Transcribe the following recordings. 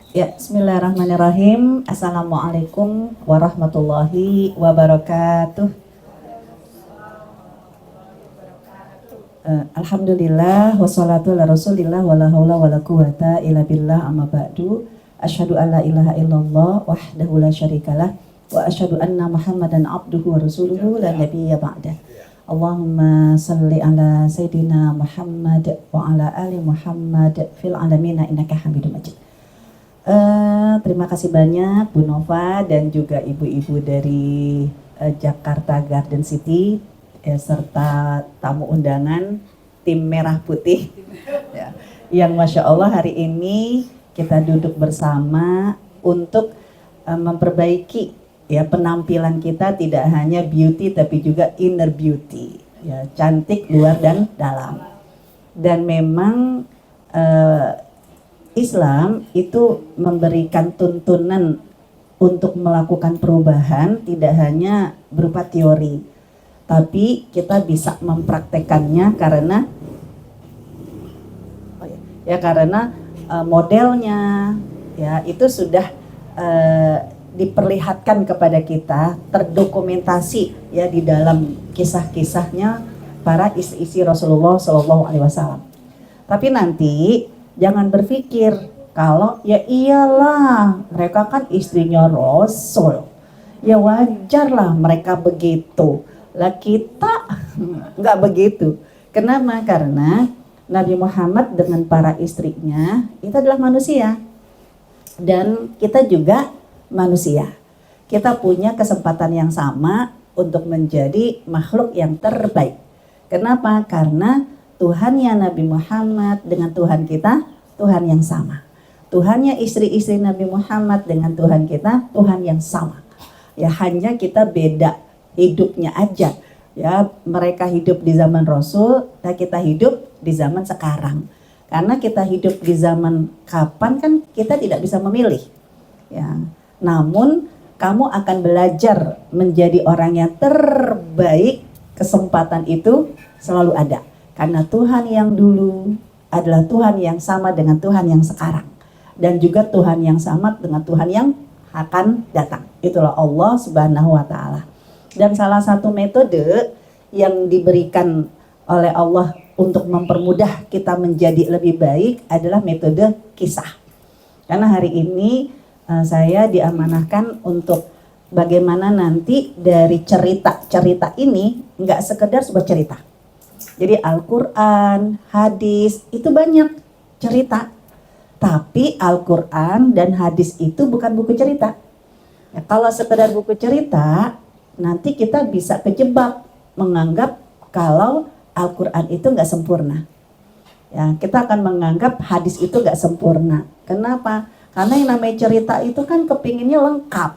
Ya, bismillahirrahmanirrahim. Assalamualaikum warahmatullahi wabarakatuh. Alhamdulillah wassalatu ala rasulillah wala haula wala quwata illa billah amma ba'du. Asyhadu an la ilaha illallah wahdahu la syarikalah wa asyhadu anna Muhammadan abduhu wa rasuluhu la nabiyya ba'dah. Allahumma salli ala sayyidina Muhammad wa ala ali Muhammad fil alamin innaka Hamidum Majid. Terima kasih banyak Bu Nova dan juga ibu-ibu dari Jakarta Garden City serta tamu undangan tim merah putih ya, yang Masya Allah hari ini kita duduk bersama untuk memperbaiki ya penampilan kita, tidak hanya beauty tapi juga inner beauty ya, cantik luar dan dalam. Dan memang Islam itu memberikan tuntunan untuk melakukan perubahan tidak hanya berupa teori, tapi kita bisa mempraktekannya karena modelnya ya itu sudah diperlihatkan kepada kita, terdokumentasi ya di dalam kisah-kisahnya para istri-istri Rasulullah SAW. Tapi nanti jangan berpikir kalau ya iyalah mereka kan istrinya Rasul, ya wajarlah mereka begitu. Lah kita nggak begitu. Kenapa? Karena Nabi Muhammad dengan para istrinya itu adalah manusia dan kita juga manusia. Kita punya kesempatan yang sama untuk menjadi makhluk yang terbaik. Kenapa? Karena Tuhannya Nabi Muhammad dengan Tuhan kita Tuhan yang sama. Tuhannya istri-istri Nabi Muhammad dengan Tuhan kita Tuhan yang sama. Ya hanya kita beda hidupnya aja. Ya, mereka hidup di zaman Rasul, dan kita hidup di zaman sekarang. Karena kita hidup di zaman kapan kan kita tidak bisa memilih. Ya, namun kamu akan belajar menjadi orang yang terbaik. Kesempatan itu selalu ada. Karena Tuhan yang dulu adalah Tuhan yang sama dengan Tuhan yang sekarang. Dan juga Tuhan yang sama dengan Tuhan yang akan datang. Itulah Allah Subhanahu wa Ta'ala. Dan salah satu metode yang diberikan oleh Allah untuk mempermudah kita menjadi lebih baik adalah metode kisah. Karena hari ini saya diamanahkan untuk bagaimana nanti dari cerita-cerita ini nggak sekedar sebuah cerita. Jadi Al-Quran, hadis itu banyak cerita. Tapi Al-Quran dan hadis itu bukan buku cerita. Ya, kalau sekedar buku cerita nanti kita bisa kejebak menganggap kalau Al-Quran itu nggak sempurna. Ya, kita akan menganggap hadis itu nggak sempurna. Kenapa? Karena yang namanya cerita itu kan kepinginnya lengkap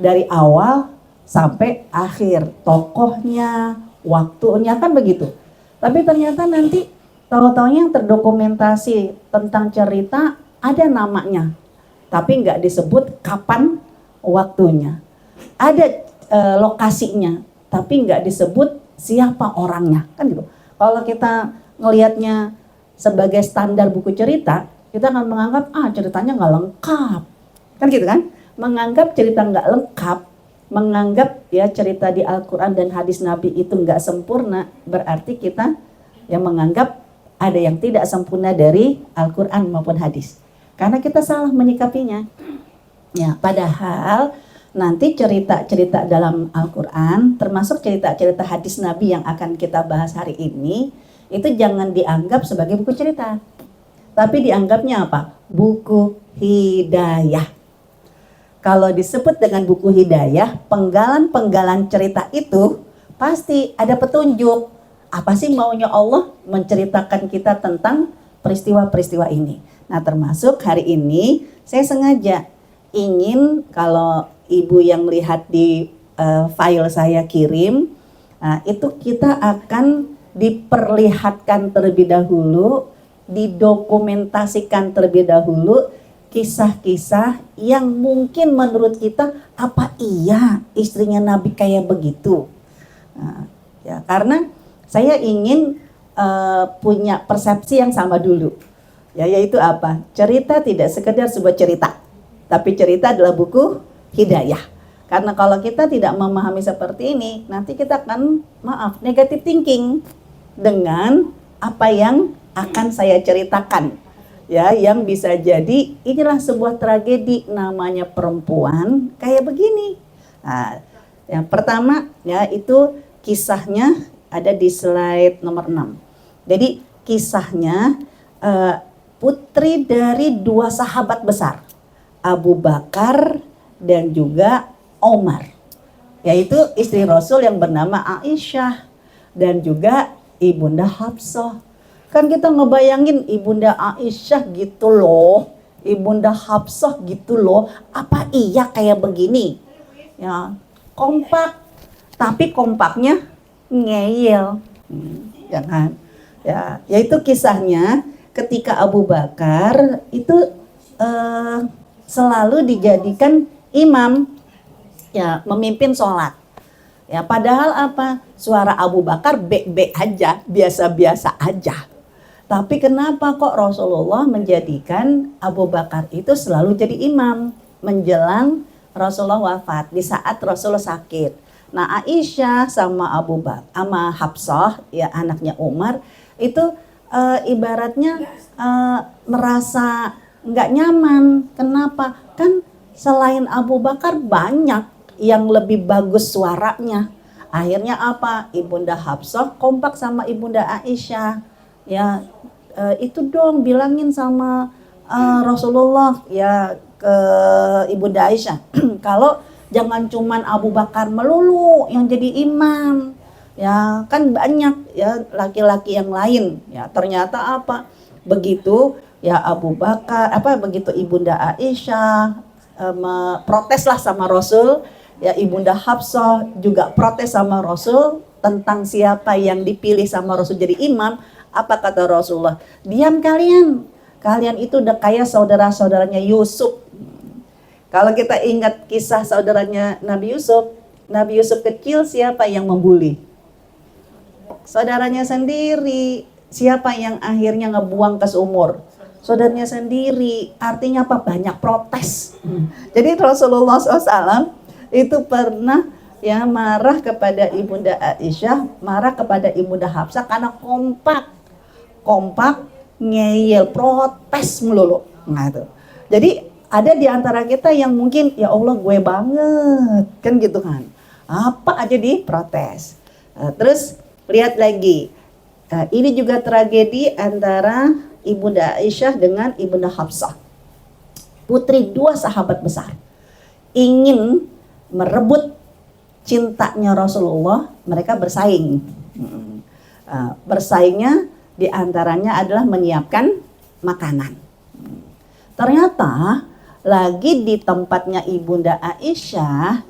dari awal sampai akhir, tokohnya, waktunya kan begitu. Tapi ternyata nanti tahu-taunya yang terdokumentasi tentang cerita ada namanya, tapi nggak disebut kapan waktunya. Ada lokasinya, tapi nggak disebut siapa orangnya, kan gitu. Kalau kita ngelihatnya sebagai standar buku cerita, kita akan menganggap ceritanya nggak lengkap, kan gitu kan? Menganggap cerita nggak lengkap, menganggap ya cerita di Al-Quran dan hadis Nabi itu nggak sempurna, berarti kita yang menganggap ada yang tidak sempurna dari Al-Quran maupun hadis. Karena kita salah menyikapinya. Ya, padahal nanti cerita-cerita dalam Al-Quran, termasuk cerita-cerita hadis Nabi yang akan kita bahas hari ini, itu jangan dianggap sebagai buku cerita. Tapi dianggapnya apa? Buku hidayah. Kalau disebut dengan buku hidayah, penggalan-penggalan cerita itu pasti ada petunjuk. Apa sih maunya Allah menceritakan kita tentang peristiwa-peristiwa ini. Nah, termasuk hari ini saya sengaja ingin kalau ibu yang lihat di file saya kirim, itu kita akan diperlihatkan terlebih dahulu, didokumentasikan terlebih dahulu kisah-kisah yang mungkin menurut kita apa iya istrinya Nabi kayak begitu. Ya, karena saya ingin punya persepsi yang sama dulu. Ya, yaitu apa? Cerita tidak sekedar sebuah cerita, tapi cerita adalah buku hidayah. Karena kalau kita tidak memahami seperti ini, nanti kita akan, negative thinking dengan apa yang akan saya ceritakan. Ya, yang bisa jadi inilah sebuah tragedi, namanya perempuan kayak begini. Nah, yang pertama ya itu kisahnya ada di slide nomor 6. Jadi kisahnya putri dari dua sahabat besar, Abu Bakar dan juga Omar, yaitu istri Rasul yang bernama Aisyah dan juga Ibunda Hafsah. Kan kita ngebayangin Ibunda Aisyah gitu loh, Ibunda Hafsah gitu loh, apa iya kayak begini? Ya, kompak, tapi kompaknya ngeyel, ya kan? Ya, yaitu kisahnya ketika Abu Bakar itu selalu dijadikan imam, ya, memimpin sholat. Ya, padahal apa? Suara Abu Bakar be-be aja, biasa-biasa aja. Tapi kenapa kok Rasulullah menjadikan Abu Bakar itu selalu jadi imam menjelang Rasulullah wafat, di saat Rasulullah sakit. Nah, Aisyah sama Abu Bakar sama Hafsah, ya anaknya Umar, itu ibaratnya merasa nggak nyaman. Kenapa? Kan selain Abu Bakar banyak yang lebih bagus suaranya. Akhirnya apa? Ibunda Hafsah kompak sama Ibunda Aisyah. Ya, itu dong bilangin sama Rasulullah ya ke Ibunda Aisyah. Kalau jangan cuman Abu Bakar melulu yang jadi imam. Ya, kan banyak ya laki-laki yang lain. Ya, ternyata apa? Begitu ya Abu Bakar, begitu Ibunda Aisyah proteslah sama Rasul, ya Ibunda Hafsah juga protes sama Rasul tentang siapa yang dipilih sama Rasul jadi imam. Apa kata Rasulullah? Diam kalian. Kalian itu udah kayak saudara-saudaranya Yusuf. Kalau kita ingat kisah saudaranya Nabi Yusuf kecil siapa yang membuli? Saudaranya sendiri. Siapa yang akhirnya ngebuang ke sumur? Saudaranya sendiri. Artinya apa? Banyak protes. Jadi Rasulullah SAW itu pernah ya marah kepada Ibunda Aisyah, marah kepada Ibunda Hafsah karena kompak ngeyel, protes melulu. Nah itu. Jadi ada di antara kita yang mungkin ya Allah gue banget kan gitu kan. Apa aja diprotes. Terus lihat lagi. Ini juga tragedi antara Ibunda Aisyah dengan Ibunda Hafsah. Putri dua sahabat besar. Ingin merebut cintanya Rasulullah, mereka bersaing. Bersaingnya diantaranya adalah menyiapkan makanan. Ternyata lagi di tempatnya Ibunda Aisyah,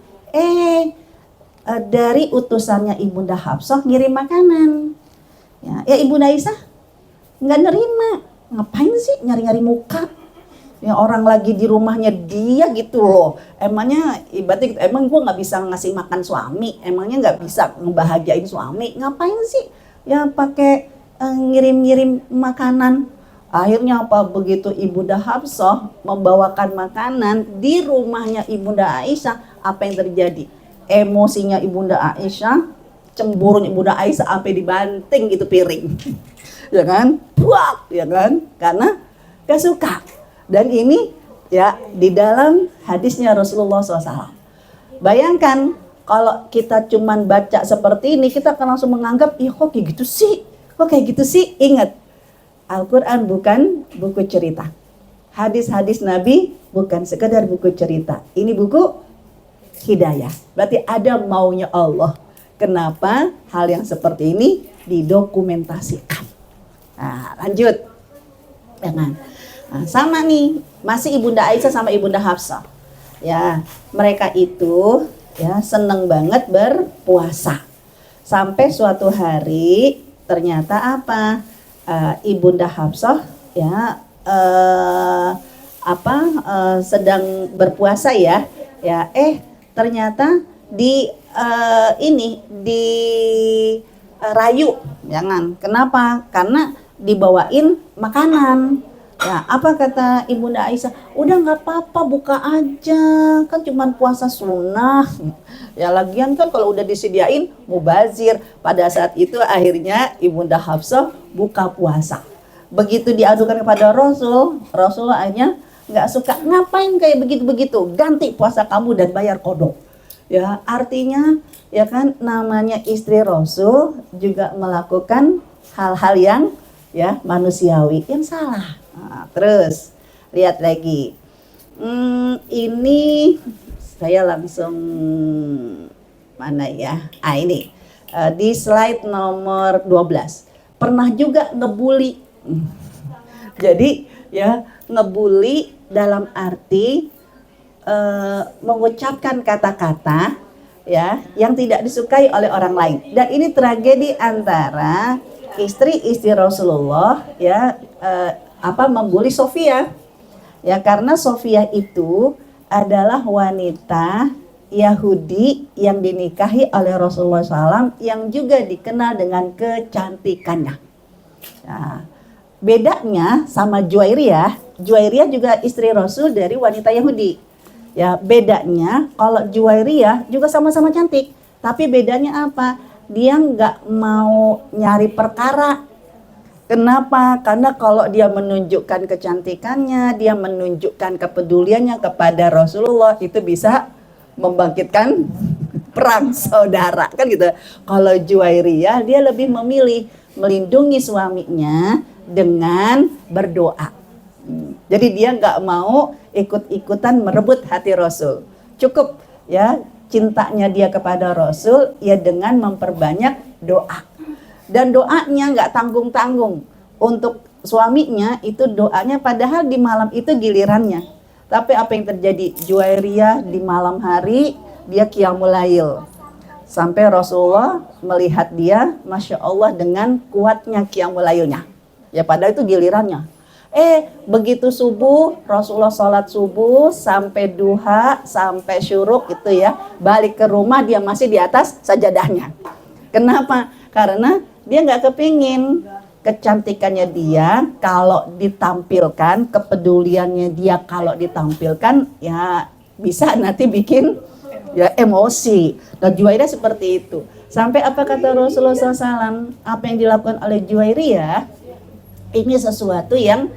dari utusannya Ibunda Hafsah ngirim makanan. Ya Ibunda Aisyah nggak nerima. Ngapain sih nyari-nyari muka? Ya orang lagi di rumahnya dia gitu loh. Emangnya ibaratnya emang gue nggak bisa ngasih makan suami, emangnya nggak bisa ngebahagiain suami, ngapain sih ya pakai ngirim-ngirim makanan. Akhirnya apa? Begitu Ibunda Hafsah membawakan makanan di rumahnya Ibunda Aisyah, apa yang terjadi? Emosinya Ibunda Aisyah, cemburunya Ibunda Aisyah sampai dibanting itu piring. Ya kan? Buak, ya kan? Karena gak suka. Dan ini ya di dalam hadisnya Rasulullah SAW. Bayangkan kalau kita cuman baca seperti ini, kita akan langsung menganggap, ih kok kayak gitu sih? Kok kayak gitu sih? Ingat, Al-Quran bukan buku cerita. Hadis-hadis Nabi bukan sekedar buku cerita. Ini buku hidayah. Berarti ada maunya Allah. Kenapa hal yang seperti ini didokumentasikan? Nah, lanjut. Jangan. Nah, sama nih, masih Ibunda Aisyah sama Ibunda Hafsah. Ya, mereka itu ya seneng banget berpuasa. Sampai suatu hari ternyata apa? Ibunda Hafsah ya sedang berpuasa ya. Ya, ternyata di rayu. Jangan. Kenapa? Karena dibawain makanan. Ya, apa kata Ibunda Aisyah? Udah nggak apa-apa, buka aja, kan cuman puasa sunnah. Ya lagian kan kalau udah disediain mubazir. Pada saat itu akhirnya Ibunda Hafsah buka puasa. Begitu diadukan kepada Rasul, Rasulullah akhirnya nggak suka. Ngapain kayak begitu-begitu? Ganti puasa kamu dan bayar kodok. Ya artinya ya kan namanya istri Rasul juga melakukan hal-hal yang ya manusiawi yang salah. Nah, terus lihat lagi. Ini saya langsung mana ya? Ini di slide nomor 12. Pernah juga ngebully. Jadi ya ngebully dalam arti mengucapkan kata-kata ya yang tidak disukai oleh orang lain. Dan ini tragedi antara istri-istri Rasulullah ya membuli Sofia ya karena Sofia itu adalah wanita Yahudi yang dinikahi oleh Rasulullah SAW yang juga dikenal dengan kecantikannya. Nah, bedanya sama Juwairiyah, Juwairiyah juga istri Rasul dari wanita Yahudi. Ya bedanya kalau Juwairiyah juga sama-sama cantik, tapi bedanya apa? Dia nggak mau nyari perkara. Kenapa? Karena kalau dia menunjukkan kecantikannya, dia menunjukkan kepeduliannya kepada Rasulullah, itu bisa membangkitkan perang saudara, kan gitu. Kalau Juwairiyah dia lebih memilih melindungi suaminya dengan berdoa. Jadi dia nggak mau ikut-ikutan merebut hati Rasul. Cukup ya cintanya dia kepada Rasul ya dengan memperbanyak doa. Dan doanya nggak tanggung-tanggung. Untuk suaminya itu doanya padahal di malam itu gilirannya. Tapi apa yang terjadi? Juwairiyah di malam hari dia qiyamul lail. Sampai Rasulullah melihat dia, Masya Allah dengan kuatnya qiyamul lailnya. Ya padahal itu gilirannya. Begitu subuh, Rasulullah sholat subuh sampai duha, sampai syuruk itu ya. Balik ke rumah dia masih di atas sajadahnya. Kenapa? Karena dia nggak kepingin kecantikannya dia kalau ditampilkan, kepeduliannya dia kalau ditampilkan ya bisa nanti bikin ya emosi. Nah Juwairiyah seperti itu. Sampai apa kata Rasulullah SAW? Apa yang dilakukan oleh Juwairiyah ini sesuatu yang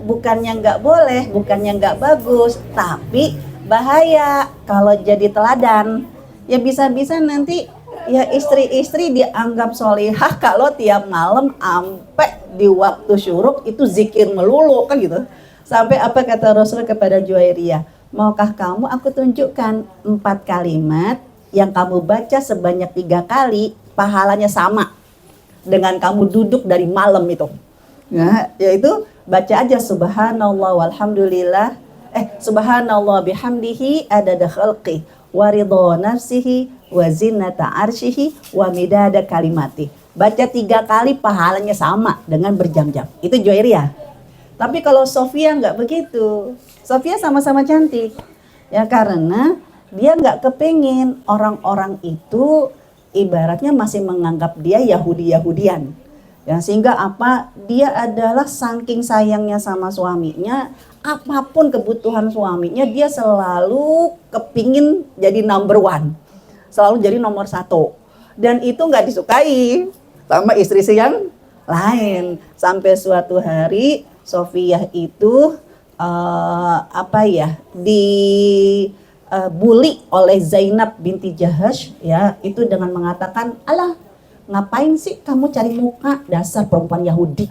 bukannya nggak boleh, bukannya nggak bagus, tapi bahaya kalau jadi teladan. Ya bisa-bisa nanti ya istri-istri dianggap solihah kalau tiap malam sampai di waktu syuruk itu zikir melulu kan gitu. Sampai apa kata Rasul kepada Juwairiyah, maukah kamu aku tunjukkan 4 kalimat yang kamu baca sebanyak 3 kali pahalanya sama dengan kamu duduk dari malam itu. Nah, yaitu baca aja subhanallah walhamdulillah, subhanallah bihamdihi adada khalqi wa ridha nafsihi wa zinata arsyihi wa midada kalimati. Baca 3 kali pahalanya sama dengan berjam-jam. Itu Juwairiyah. Tapi kalau Sofia nggak begitu. Sofia sama-sama cantik. Ya karena dia nggak kepingin orang-orang itu ibaratnya masih menganggap dia Yahudi-Yahudian. Ya, sehingga apa? Dia adalah saking sayangnya sama suaminya, apapun kebutuhan suaminya dia selalu kepingin jadi number one. Selalu jadi nomor 1. Dan itu nggak disukai sama istri yang lain. Sampai suatu hari Sofiyah itu dibully oleh Zainab binti Jahash ya, itu dengan mengatakan, "Alah, ngapain sih kamu cari muka, dasar perempuan Yahudi."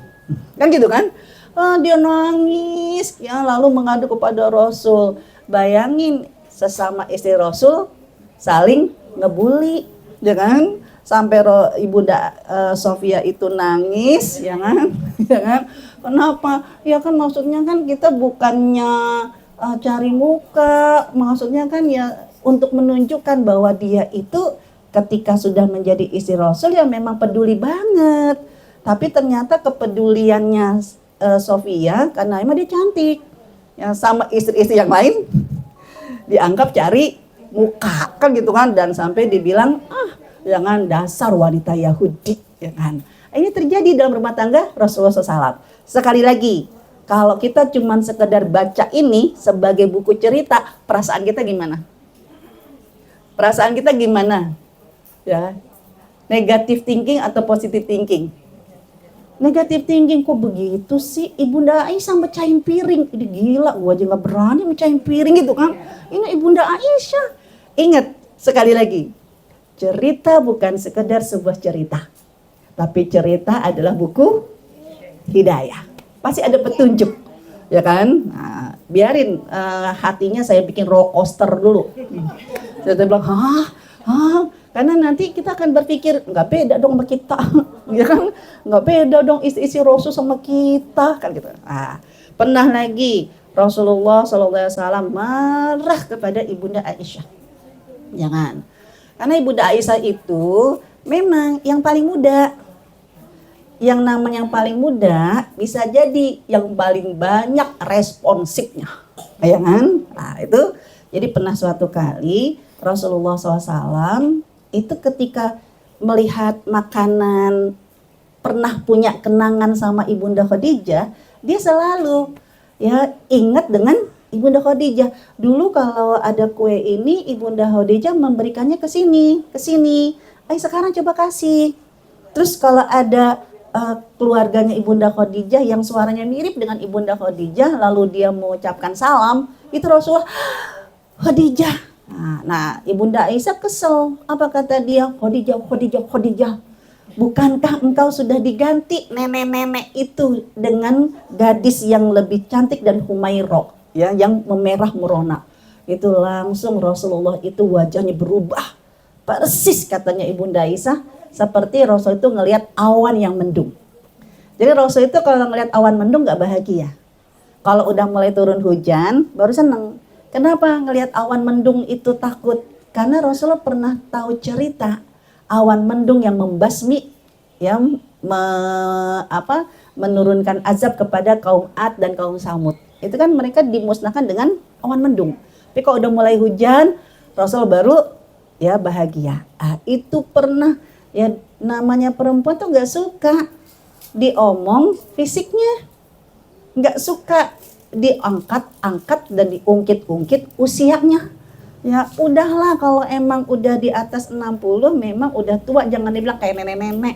Kan gitu kan? Dia nangis ya lalu mengadu kepada Rasul. Bayangin sesama istri Rasul saling ngebully, ya kan? Sampai Ibunda Sofia itu nangis, ya kan? Ya kan? Kenapa? Ya kan maksudnya kan kita bukannya cari muka, maksudnya kan ya untuk menunjukkan bahwa dia itu ketika sudah menjadi istri Rasul ya memang peduli banget. Tapi ternyata kepeduliannya Sofia karena emang dia cantik, yang sama istri-istri yang lain dianggap cari muka kan gitu kan, dan sampai dibilang jangan dasar wanita Yahudi ya kan. Ini terjadi dalam rumah tangga Rasulullah SAW. Sekali lagi, kalau kita cuman sekedar baca ini sebagai buku cerita, perasaan kita gimana? Perasaan kita gimana? Ya, negatif thinking atau positive thinking? Negatif thinking, kok begitu sih? Ibunda Aisyah mecahin piring. Ini gila, gua aja gak berani mecahin piring gitu kan. Ini Ibunda Aisyah. Ingat, sekali lagi. Cerita bukan sekedar sebuah cerita. Tapi cerita adalah buku hidayah. Pasti ada petunjuk. Ya kan? Nah, biarin hatinya saya bikin roller coaster dulu. Saya bilang, karena nanti kita akan berpikir, nggak beda dong sama kita, ya kan? Nggak beda dong isi Rasul sama kita, kan gitu. Pernah lagi Rasulullah SAW marah kepada Ibunda Aisyah. Jangan, karena Ibunda Aisyah itu memang yang paling muda. Yang namanya yang paling muda bisa jadi yang paling banyak responsifnya, ya kan? Nah itu, jadi pernah suatu kali Rasulullah SAW itu ketika melihat makanan, pernah punya kenangan sama Ibunda Khadijah, dia selalu ya ingat dengan Ibunda Khadijah. Dulu kalau ada kue ini, Ibunda Khadijah memberikannya ke sini, ke sini. Ayo sekarang coba kasih. Terus kalau ada keluarganya Ibunda Khadijah yang suaranya mirip dengan Ibunda Khadijah, lalu dia mengucapkan salam, itu Rasulullah, Khadijah. Nah, Ibunda Aisyah kesel. Apa kata dia? Khadijah, Khadijah, Khadijah. Bukankah engkau sudah diganti nenek-nenek itu dengan gadis yang lebih cantik dan Humairah, ya, yang memerah merona. Itu langsung Rasulullah itu wajahnya berubah. Persis katanya Ibunda Aisyah, seperti Rasul itu ngelihat awan yang mendung. Jadi Rasul itu kalau ngelihat awan mendung gak bahagia. Kalau udah mulai turun hujan baru seneng. Kenapa ngelihat awan mendung itu takut? Karena Rasulullah pernah tahu cerita awan mendung yang membasmi, yang menurunkan azab kepada kaum Ad dan kaum Samud. Itu kan mereka dimusnahkan dengan awan mendung. Tapi kalau udah mulai hujan, Rasul baru ya bahagia. Itu pernah. Ya namanya perempuan tuh gak suka diomong fisiknya, gak suka diangkat-angkat dan diungkit-ungkit usianya. Ya udahlah, kalau emang udah di atas 60 memang udah tua, jangan dibilang kayak nenek-nenek,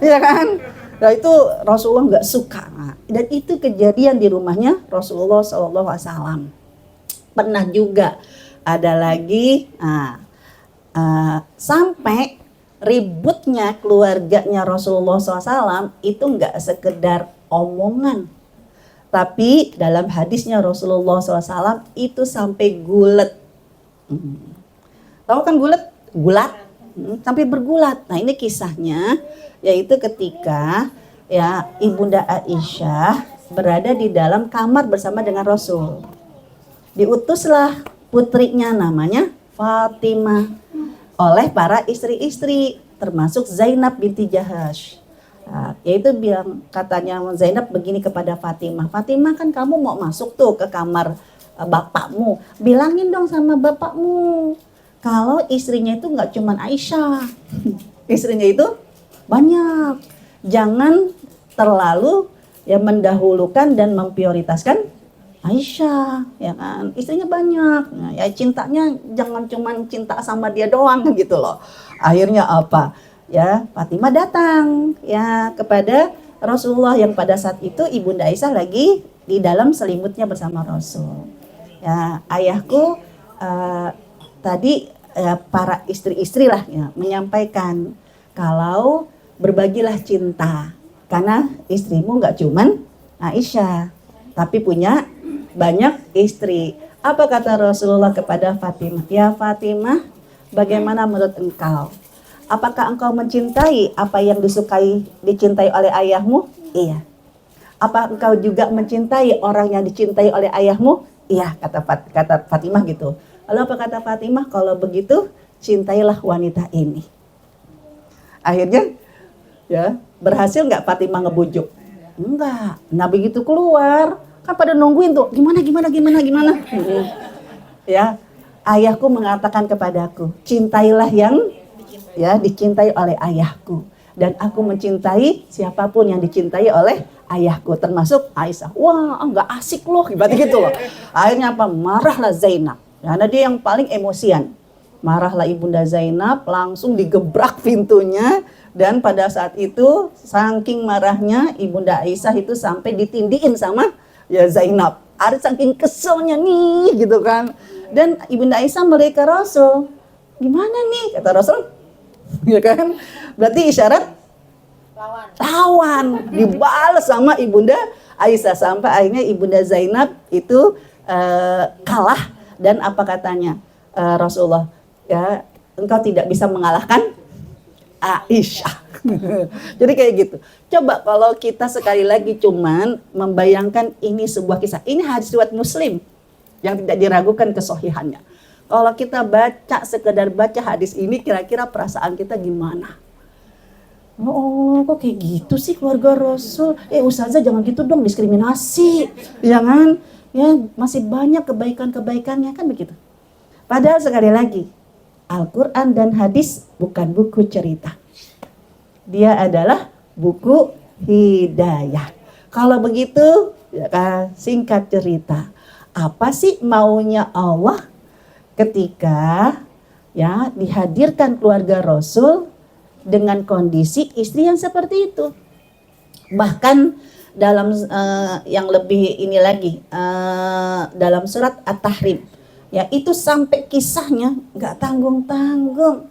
ya kan? Nah itu Rasulullah gak suka. Dan itu kejadian di rumahnya Rasulullah SAW. Pernah juga ada lagi sampai ributnya keluarganya Rasulullah SAW itu nggak sekedar omongan, tapi dalam hadisnya Rasulullah SAW itu sampai gulat. Tahu kan gulat? Gulat, sampai bergulat. Nah ini kisahnya, yaitu ketika ya Ibunda Aisyah berada di dalam kamar bersama dengan Rasul. Diutuslah putrinya namanya Fatimah oleh para istri-istri, termasuk Zainab binti Jahash. Yaitu bilang, katanya Zainab begini kepada Fatimah, Fatimah kan kamu mau masuk tuh ke kamar bapakmu, bilangin dong sama bapakmu kalau istrinya itu nggak cuma Aisyah, istrinya itu banyak. Jangan terlalu ya mendahulukan dan memprioritaskan Aisyah, ya kan, istrinya banyak. Nah, ya cintanya jangan cuma cinta sama dia doang gitu loh. Akhirnya apa? Ya Fatimah datang ya kepada Rasulullah yang pada saat itu Ibunda Aisyah lagi di dalam selimutnya bersama Rasul. Ya ayahku tadi para istri-istri lah ya menyampaikan kalau berbagilah cinta karena istrimu nggak cuman Aisyah tapi punya banyak istri. Apa kata Rasulullah kepada Fatimah? Ya Fatimah, bagaimana menurut engkau? Apakah engkau mencintai apa yang dicintai oleh ayahmu? Iya. Apa engkau juga mencintai orang yang dicintai oleh ayahmu? Iya, kata Fatimah gitu. Lalu apa kata Fatimah? Kalau begitu, cintailah wanita ini. Akhirnya, ya berhasil nggak Fatimah ngebujuk? Enggak. Nah begitu keluar, kan pada nungguin tuh, gimana. Ya, ayahku mengatakan kepadaku, cintailah yang ya dicintai oleh ayahku. Dan aku mencintai siapapun yang dicintai oleh ayahku, termasuk Aisyah. Wah, nggak asik loh, berarti gitu loh. Akhirnya apa? Marahlah Zainab, karena dia yang paling emosian. Marahlah Ibunda Zainab, langsung digebrak pintunya. Dan pada saat itu, saking marahnya Ibunda Aisyah itu sampai ditindihin sama ya Zainab. Ada saking keselnya nih, gitu kan. Dan Ibunda Aisyah mereka Rasul, gimana nih? Kata Rasul, ya kan? Berarti isyarat lawan, dibalas sama Ibunda Aisyah, sampai akhirnya Ibunda Zainab itu kalah. Dan apa katanya Rasulullah, ya engkau tidak bisa mengalahkan Aisyah. Jadi kayak gitu. Coba kalau kita sekali lagi cuman membayangkan ini sebuah kisah, ini hadis riwayat Muslim yang tidak diragukan kesohihannya. Kalau kita baca, sekedar baca hadis ini, kira-kira perasaan kita gimana? Oh, kok kayak gitu sih keluarga Rasul? Ustazah jangan gitu dong, diskriminasi. Jangan, ya masih banyak kebaikan-kebaikannya, kan begitu. Padahal sekali lagi, Al-Quran dan hadis bukan buku cerita. Dia adalah buku hidayah. Kalau begitu, ya kan, singkat cerita. Apa sih maunya Allah ketika ya dihadirkan keluarga Rasul dengan kondisi istri yang seperti itu? Bahkan dalam yang lebih ini lagi, dalam surat At-Tahrim, ya itu sampai kisahnya nggak tanggung-tanggung.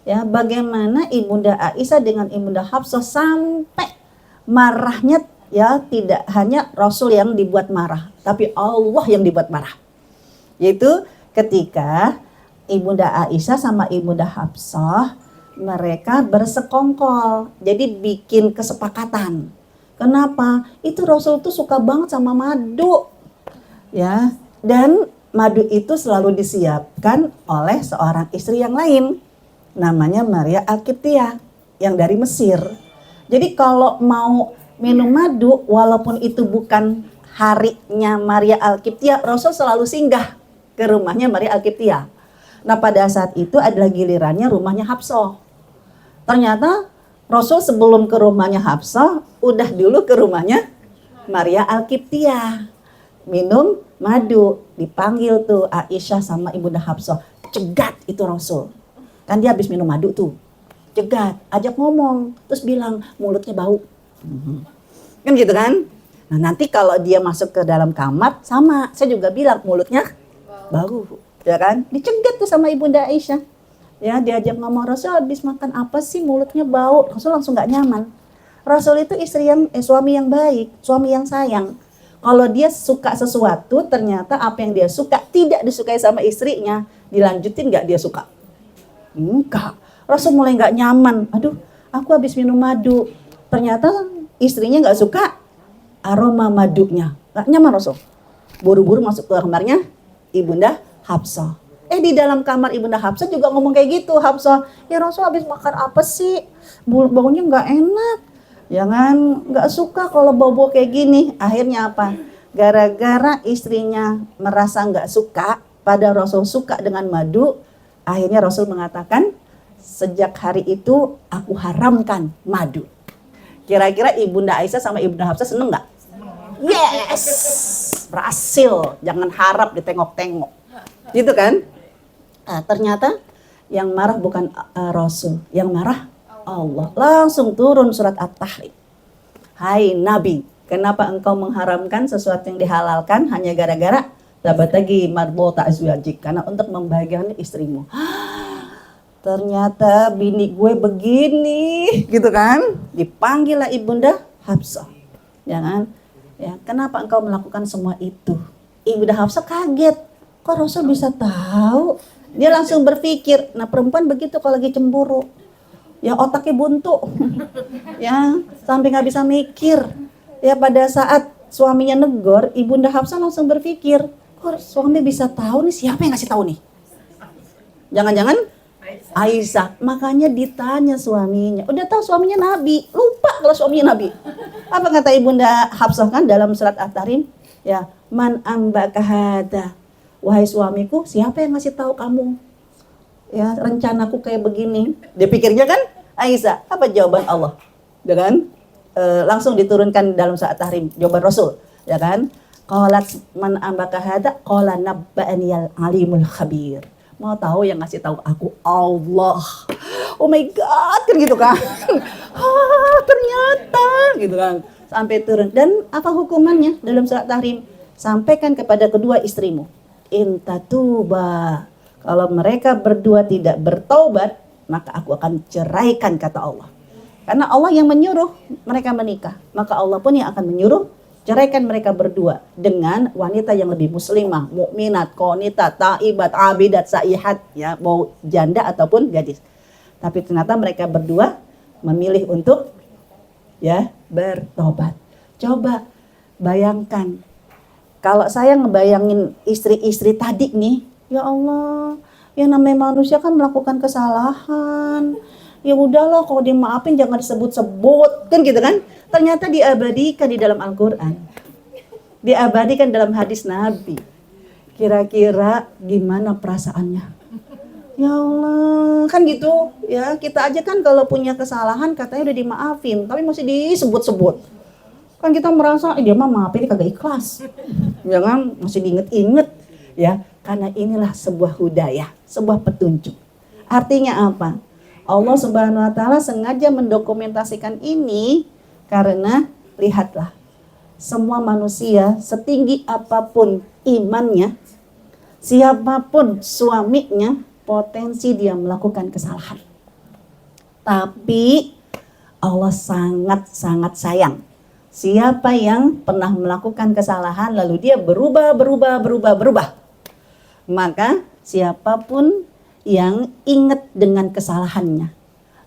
Ya, bagaimana Ibunda Aisyah dengan Ibunda Hafsah sampai marahnya, ya tidak hanya Rasul yang dibuat marah, tapi Allah yang dibuat marah. Yaitu ketika Ibunda Aisyah sama Ibunda Hafsah mereka bersekongkol, jadi bikin kesepakatan. Kenapa? Itu Rasul tuh suka banget sama madu, ya, dan madu itu selalu disiapkan oleh seorang istri yang lain, namanya Maria Al-Qibtiyah yang dari Mesir. Jadi kalau mau minum madu, walaupun itu bukan harinya Maria Al-Qibtiyah, Rasul selalu singgah ke rumahnya Maria Al-Qibtiyah. Nah pada saat itu adalah gilirannya rumahnya Hafsah. Ternyata Rasul sebelum ke rumahnya Hafsah, udah dulu ke rumahnya Maria Al-Qibtiyah. Minum madu, dipanggil tuh Aisyah sama Ibunda Hafsah. Cegat itu Rasul. Kan dia habis minum madu tuh. Cegat, ajak ngomong, terus bilang mulutnya bau. Kan gitu kan? Nah nanti kalau dia masuk ke dalam kamar, sama, saya juga bilang mulutnya bau, ya kan? Dicegat tuh sama Ibunda Aisyah. Ya, diajak ngomong, Rasul habis makan apa sih mulutnya bau? Rasul langsung nggak nyaman. Rasul itu suami yang baik, suami yang sayang. Kalau dia suka sesuatu, ternyata apa yang dia suka tidak disukai sama istrinya, dilanjutin nggak dia suka? Enggak. Rasul mulai nggak nyaman. Aduh, aku habis minum madu. Ternyata istrinya nggak suka aroma madunya. Nggak nyaman Rasul. Buru-buru masuk ke kamarnya Ibunda Hafsah. Di dalam kamar Ibunda Hafsah juga ngomong kayak gitu. Hafsah, ya Rasul habis makan apa sih? Baunya nggak enak. Jangan, nggak suka kalau bau-bau kayak gini. Akhirnya apa? Gara-gara istrinya merasa nggak suka, pada Rasul suka dengan madu. Akhirnya Rasul mengatakan, sejak hari itu aku haramkan madu. Kira-kira Ibunda Aisyah sama Ibunda Hafsah seneng nggak? Yes, berhasil. Jangan harap ditengok-tengok, gitu kan? Nah, ternyata yang marah bukan Rasul, yang marah Allah. Langsung turun surat At-Tahrim. Hai Nabi, kenapa engkau mengharamkan sesuatu yang dihalalkan hanya gara-gara tabtagi mardhata azwajik, karena untuk membahagiakan istrimu. Ternyata bini gue begini, gitu kan? Dipanggil lah Ibunda Hafsah. Ya kan? Ya, kenapa engkau melakukan semua itu? Ibunda Hafsah kaget. Kok Rasul bisa tahu? Dia langsung berpikir, nah perempuan begitu kalau lagi cemburu. Ya otaknya buntu. Ya, sampai nggak bisa mikir. Ya pada saat suaminya negor, Ibunda Hafsah langsung berpikir, kok suami bisa tahu nih, siapa yang ngasih tahu nih? Jangan-jangan Aisyah. Makanya ditanya suaminya. Udah tahu suaminya Nabi, lupa kalau suaminya Nabi. Apa kata Ibunda Hafsah kan dalam surat At-Tahrim? Ya, man ambaka hada. Wahai suamiku, siapa yang ngasih tahu kamu? Ya, rencanaku kayak begini. Dia pikirnya kan Aisyah. Apa jawaban Allah? Ya kan? langsung diturunkan dalam saat tahrim jawaban Rasul, ya kan? Qalat man ambaka hada qala nabba'aniyal alimul khabir. Mau tahu yang ngasih tahu aku Allah. Oh my god, kan gitu kan. Ternyata gitu kan. Sampai turun. Dan apa hukumannya dalam saat tahrim? Sampaikan kepada kedua istrimu. Intatuba. Kalau mereka berdua tidak bertaubat, maka aku akan ceraikan, kata Allah. Karena Allah yang menyuruh mereka menikah, maka Allah pun yang akan menyuruh ceraikan mereka berdua dengan wanita yang lebih muslimah, mukminat, qanitat, taibat, abidat, saihat, ya, mau janda ataupun gadis. Tapi ternyata mereka berdua memilih untuk ya bertobat. Coba bayangkan kalau saya ngebayangin istri-istri tadi nih, ya Allah, yang namanya manusia kan melakukan kesalahan. Ya udahlah, kalau dimaafin jangan disebut-sebut, kan gitu kan? Ternyata diabadikan di dalam Al-Quran, diabadikan dalam hadis Nabi. Kira-kira gimana perasaannya? Ya Allah, kan gitu ya. Kita aja kan kalau punya kesalahan katanya udah dimaafin, tapi masih disebut-sebut. Kan kita merasa dia mah maafin kagak ikhlas, ya kan? Masih diinget-inget ya. Karena inilah sebuah hudayah, sebuah petunjuk. Artinya apa? Allah Subhanahu wa taala sengaja mendokumentasikan ini karena lihatlah, semua manusia setinggi apapun imannya, siapapun suaminya, potensi dia melakukan kesalahan. Tapi Allah sangat-sangat sayang siapa yang pernah melakukan kesalahan lalu dia berubah. Maka siapapun yang ingat dengan kesalahannya,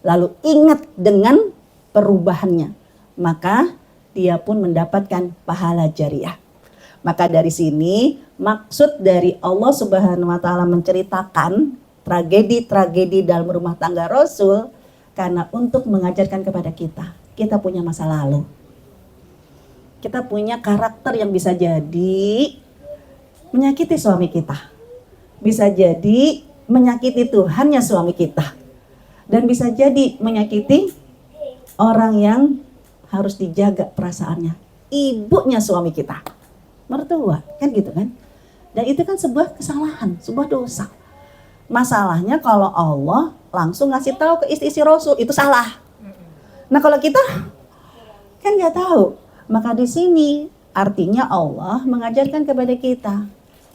lalu ingat dengan perubahannya, maka dia pun mendapatkan pahala jariah. Maka dari sini maksud dari Allah Subhanahu wa taala menceritakan tragedi-tragedi dalam rumah tangga Rasul karena untuk mengajarkan kepada kita punya masa lalu. Kita punya karakter yang bisa jadi menyakiti suami kita. Bisa jadi menyakiti Tuhannya suami kita. Dan bisa jadi menyakiti orang yang harus dijaga perasaannya. Ibunya suami kita. Mertua, kan gitu kan? Dan itu kan sebuah kesalahan, sebuah dosa. Masalahnya kalau Allah langsung ngasih tahu ke istri-istri Rasul, itu salah. Nah kalau kita kan nggak tahu. Maka di sini artinya Allah mengajarkan kepada kita,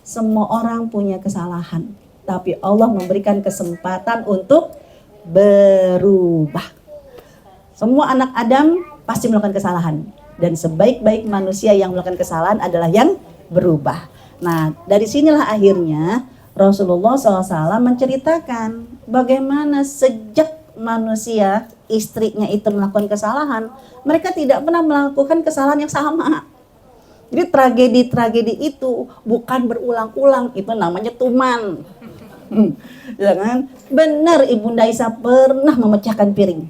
semua orang punya kesalahan. Tapi Allah memberikan kesempatan untuk berubah. Semua anak Adam pasti melakukan kesalahan. Dan sebaik-baik manusia yang melakukan kesalahan adalah yang berubah. Nah, dari sinilah akhirnya Rasulullah SAW menceritakan bagaimana sejak manusia, istrinya itu melakukan kesalahan, mereka tidak pernah melakukan kesalahan yang sama. Jadi tragedi-tragedi itu bukan berulang-ulang, itu namanya tuman. Jangan benar Ibunda Aisyah pernah memecahkan piring,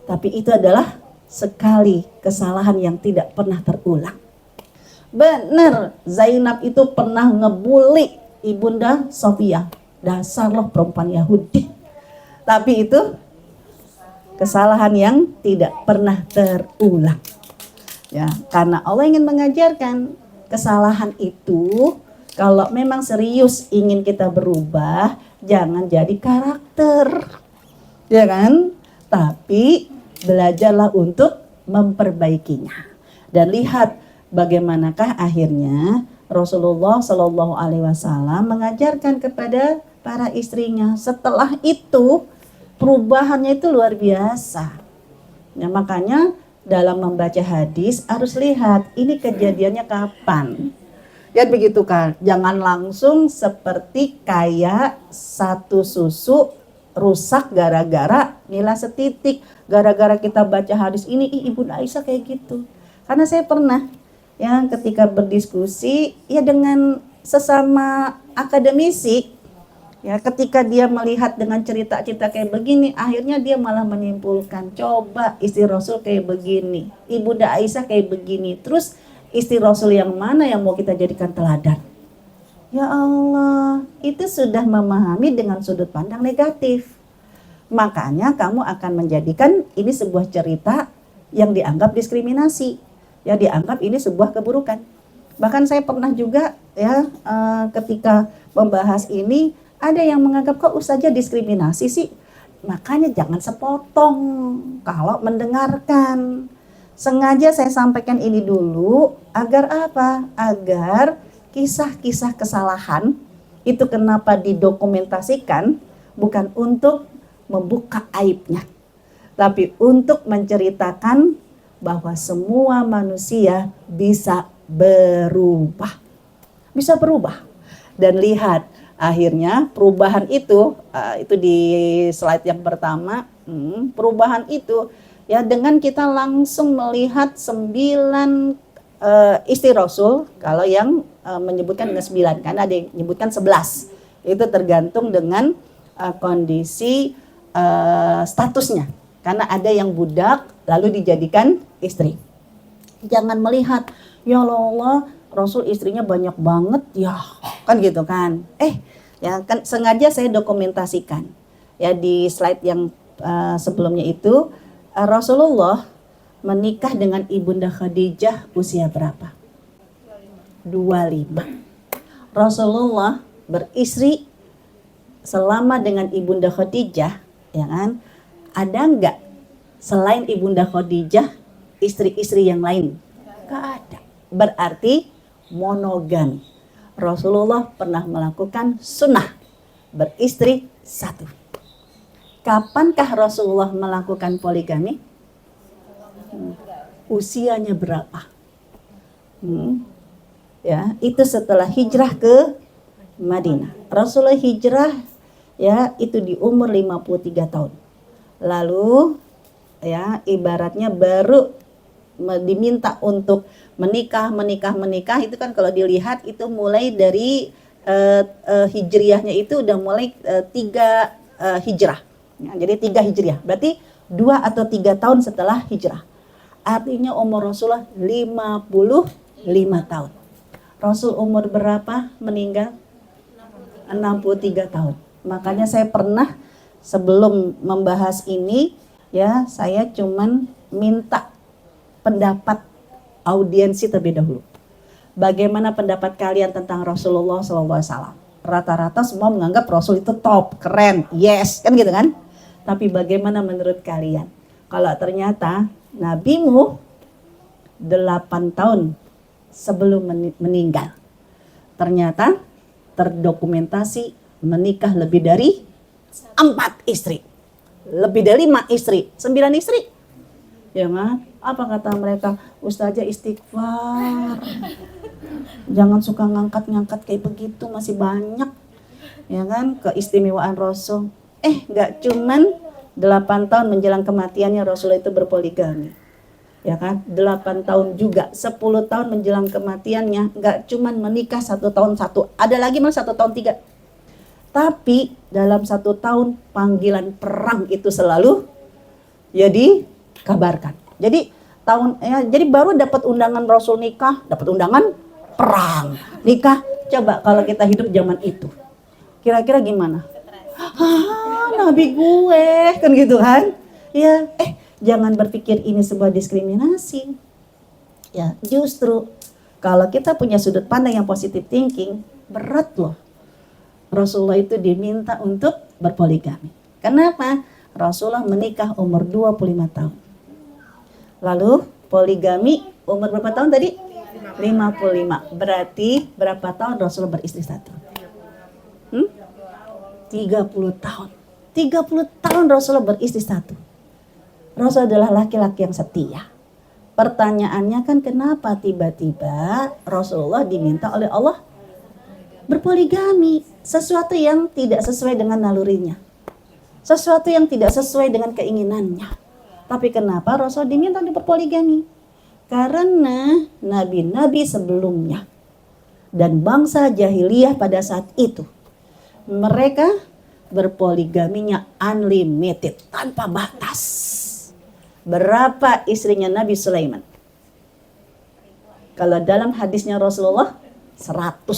tapi itu adalah sekali kesalahan yang tidak pernah terulang. Benar Zainab itu pernah ngebully Ibunda Sofia, dasar loh perempuan Yahudi, tapi itu kesalahan yang tidak pernah terulang. Ya, karena Allah ingin mengajarkan kesalahan itu. Kalau memang serius ingin kita berubah, jangan jadi karakter, ya kan? Tapi belajarlah untuk memperbaikinya. Dan lihat bagaimanakah akhirnya Rasulullah Shallallahu Alaihi Wasallam mengajarkan kepada para istrinya. Setelah itu perubahannya itu luar biasa. Ya, makanya dalam membaca hadis harus lihat ini kejadiannya kapan. Ya begitu kan, jangan langsung seperti kayak satu susu rusak gara-gara nila setitik, gara-gara kita baca hadis ini, Ibunda Aisyah kayak gitu. Karena saya pernah ya ketika berdiskusi ya dengan sesama akademisi, ya ketika dia melihat dengan cerita-cerita kayak begini, akhirnya dia malah menyimpulkan, coba istri Rasul kayak begini, Ibunda Aisyah kayak begini, terus istri Rasul yang mana yang mau kita jadikan teladan? Ya Allah, itu sudah memahami dengan sudut pandang negatif. Makanya kamu akan menjadikan ini sebuah cerita yang dianggap diskriminasi, ya dianggap ini sebuah keburukan. Bahkan saya pernah juga ya ketika membahas ini ada yang menganggap kok ustazah diskriminasi sih. Makanya jangan sepotong kalau mendengarkan. Sengaja saya sampaikan ini dulu agar apa? Agar kisah-kisah kesalahan itu kenapa didokumentasikan bukan untuk membuka aibnya, tapi untuk menceritakan bahwa semua manusia bisa berubah. Bisa berubah. Dan lihat akhirnya perubahan itu di slide yang pertama, perubahan itu ya dengan kita langsung melihat 9 istri Rasul, kalau yang menyebutkan dengan 9, karena ada yang menyebutkan 11. Itu tergantung dengan kondisi statusnya. Karena ada yang budak lalu dijadikan istri. Jangan melihat, ya Allah, Rasul istrinya banyak banget ya, kan gitu kan. Ya kan sengaja saya dokumentasikan. Ya di slide yang sebelumnya itu Rasulullah menikah dengan Ibunda Khadijah usia berapa? 25. Rasulullah beristri selama dengan Ibunda Khadijah, ya kan? Ada enggak selain Ibunda Khadijah istri-istri yang lain? Enggak ada. Berarti monogami. Rasulullah pernah melakukan sunnah beristri satu. Kapankah Rasulullah melakukan poligami? Usianya berapa? Ya, itu setelah hijrah ke Madinah. Rasulullah hijrah ya itu di umur 53 tahun. Lalu ya ibaratnya baru diminta untuk menikah itu kan kalau dilihat itu mulai dari hijriahnya itu udah mulai 3 hijrah. Ya, jadi 3 hijriah. Berarti 2 atau 3 tahun setelah hijrah. Artinya umur Rasulullah 55 tahun. Rasul umur berapa meninggal? 63 tahun. Makanya saya pernah sebelum membahas ini ya saya cuman minta pendapat audiensi terlebih dahulu. Bagaimana pendapat kalian tentang Rasulullah SAW? Rata-rata semua menganggap Rasul itu top, keren, yes, kan gitu kan? Tapi bagaimana menurut kalian? Kalau ternyata nabimu 8 tahun sebelum meninggal, ternyata terdokumentasi menikah lebih dari 4 istri, lebih dari 5 istri, 9 istri. Ya kan? Apa kata mereka? Ustazah istighfar. Jangan suka ngangkat-ngangkat kayak begitu, masih banyak. Ya kan? Keistimewaan Rasul. Enggak cuman 8 tahun menjelang kematiannya Rasulullah itu berpoligami. Ya kan? 8 tahun juga, 10 tahun menjelang kematiannya enggak cuman menikah 1 tahun 1. Ada lagi malah 1 tahun 3. Tapi dalam 1 tahun panggilan perang itu selalu ya dikabarkan. Jadi jadi baru dapat undangan Rasul nikah, dapat undangan perang. Nikah, coba kalau kita hidup zaman itu. Kira-kira gimana? Nabi gue, kan gitu kan? Ya, jangan berpikir ini sebuah diskriminasi. Ya, justru kalau kita punya sudut pandang yang positive thinking, berat loh. Rasulullah itu diminta untuk berpoligami. Kenapa? Rasulullah menikah umur 25 tahun. Lalu poligami umur berapa tahun tadi? 55. Berarti berapa tahun Rasulullah beristri satu? 30 tahun. 30 tahun Rasulullah beristri satu. Rasul adalah laki-laki yang setia. Pertanyaannya kan kenapa tiba-tiba Rasulullah diminta oleh Allah berpoligami? Sesuatu yang tidak sesuai dengan nalurinya. Sesuatu yang tidak sesuai dengan keinginannya. Tapi kenapa Rasul diminta untuk berpoligami? Karena nabi-nabi sebelumnya dan bangsa jahiliyah pada saat itu mereka berpoligaminya unlimited, tanpa batas. Berapa istrinya Nabi Sulaiman? Kalau dalam hadisnya Rasulullah 100.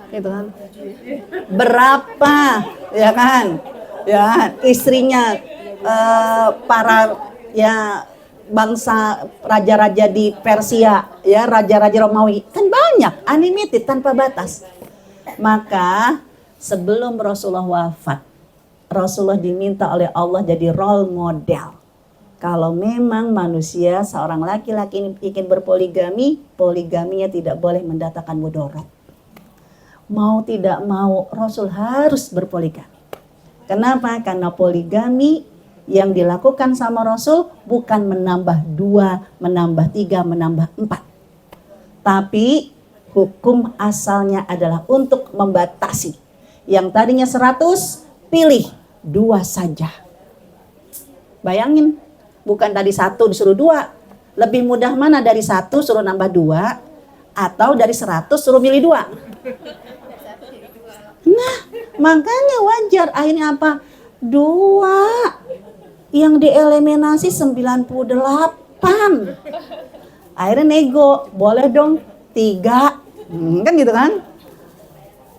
Gitu kan? Berapa? Ya kan? ya istrinya para ya bangsa raja-raja di Persia, ya raja-raja Romawi, kan banyak, unlimited tanpa batas. Maka sebelum Rasulullah wafat, Rasulullah diminta oleh Allah jadi role model. Kalau memang manusia seorang laki-laki ingin berpoligami, poligaminya tidak boleh mendatangkan mudarat. Mau tidak mau Rasul harus berpoligami. Kenapa? Karena poligami yang dilakukan sama Rasul bukan menambah 2, menambah 3, menambah 4. Tapi hukum asalnya adalah untuk membatasi. Yang tadinya 100, pilih 2 saja. Bayangin, bukan tadi 1 disuruh 2. Lebih mudah mana dari 1 suruh nambah 2, atau dari 100 suruh milih 2? Nah, makanya wajar akhirnya apa? 2 yang dieliminasi 98. Akhirnya nego, boleh dong 3. Kan gitu kan?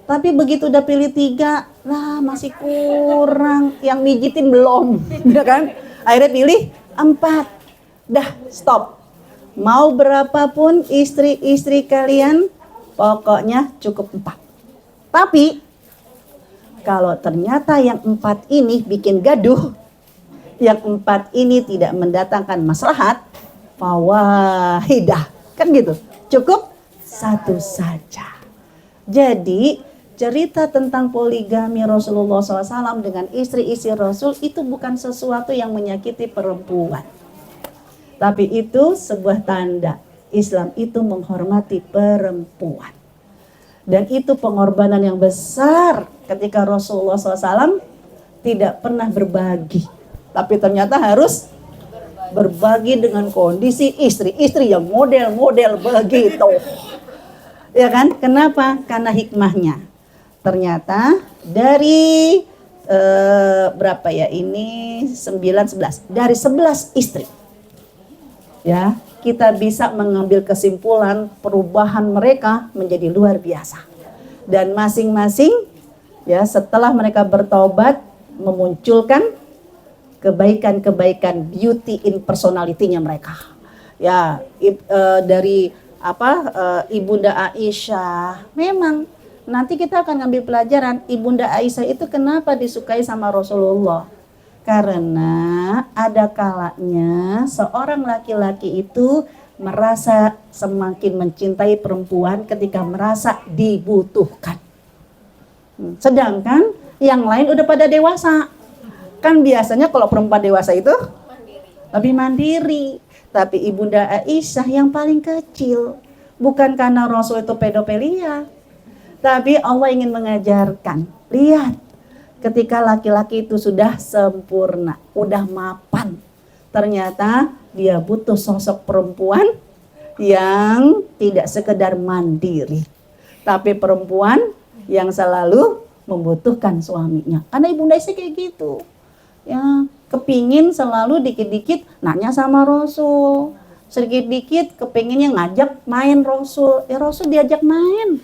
Tapi begitu udah pilih 3, lah masih kurang, yang mijitin belum, ya kan? Akhirnya pilih 4. Dah, stop. Mau berapapun istri-istri kalian, pokoknya cukup 4. Tapi kalau ternyata yang 4 ini bikin gaduh, yang 4 ini tidak mendatangkan maslahat, fawahidah, kan gitu. Cukup 1 saja. Jadi cerita tentang poligami Rasulullah SAW dengan istri-istri Rasul itu bukan sesuatu yang menyakiti perempuan. Tapi itu sebuah tanda Islam itu menghormati perempuan. Dan itu pengorbanan yang besar ketika Rasulullah SAW tidak pernah berbagi. Tapi ternyata harus berbagi dengan kondisi istri-istri yang model-model begitu. Ya kan? Kenapa? Karena hikmahnya. Ternyata dari berapa ya ini 9, 11. Dari 11 istri. Ya, kita bisa mengambil kesimpulan perubahan mereka menjadi luar biasa. Dan masing-masing ya setelah mereka bertaubat memunculkan kebaikan-kebaikan beauty in personality-nya mereka. Ya, dari Ibunda Aisyah, memang nanti kita akan ngambil pelajaran Ibunda Aisyah itu kenapa disukai sama Rasulullah. Karena ada kalanya seorang laki-laki itu merasa semakin mencintai perempuan ketika merasa dibutuhkan. Sedangkan yang lain udah pada dewasa. Kan biasanya kalau perempuan dewasa itu lebih mandiri. Tapi Ibunda Aisyah yang paling kecil. Bukan karena Rasul itu pedofilia. Tapi Allah ingin mengajarkan. Lihat. Ketika laki-laki itu sudah sempurna, udah mapan, ternyata dia butuh sosok perempuan yang tidak sekedar mandiri, tapi perempuan yang selalu membutuhkan suaminya. Karena Ibunda Aisyah kayak gitu, ya kepingin selalu dikit-dikit nanya sama Rasul, sedikit-dikit kepinginnya ngajak main Rasul, ya Rasul diajak main,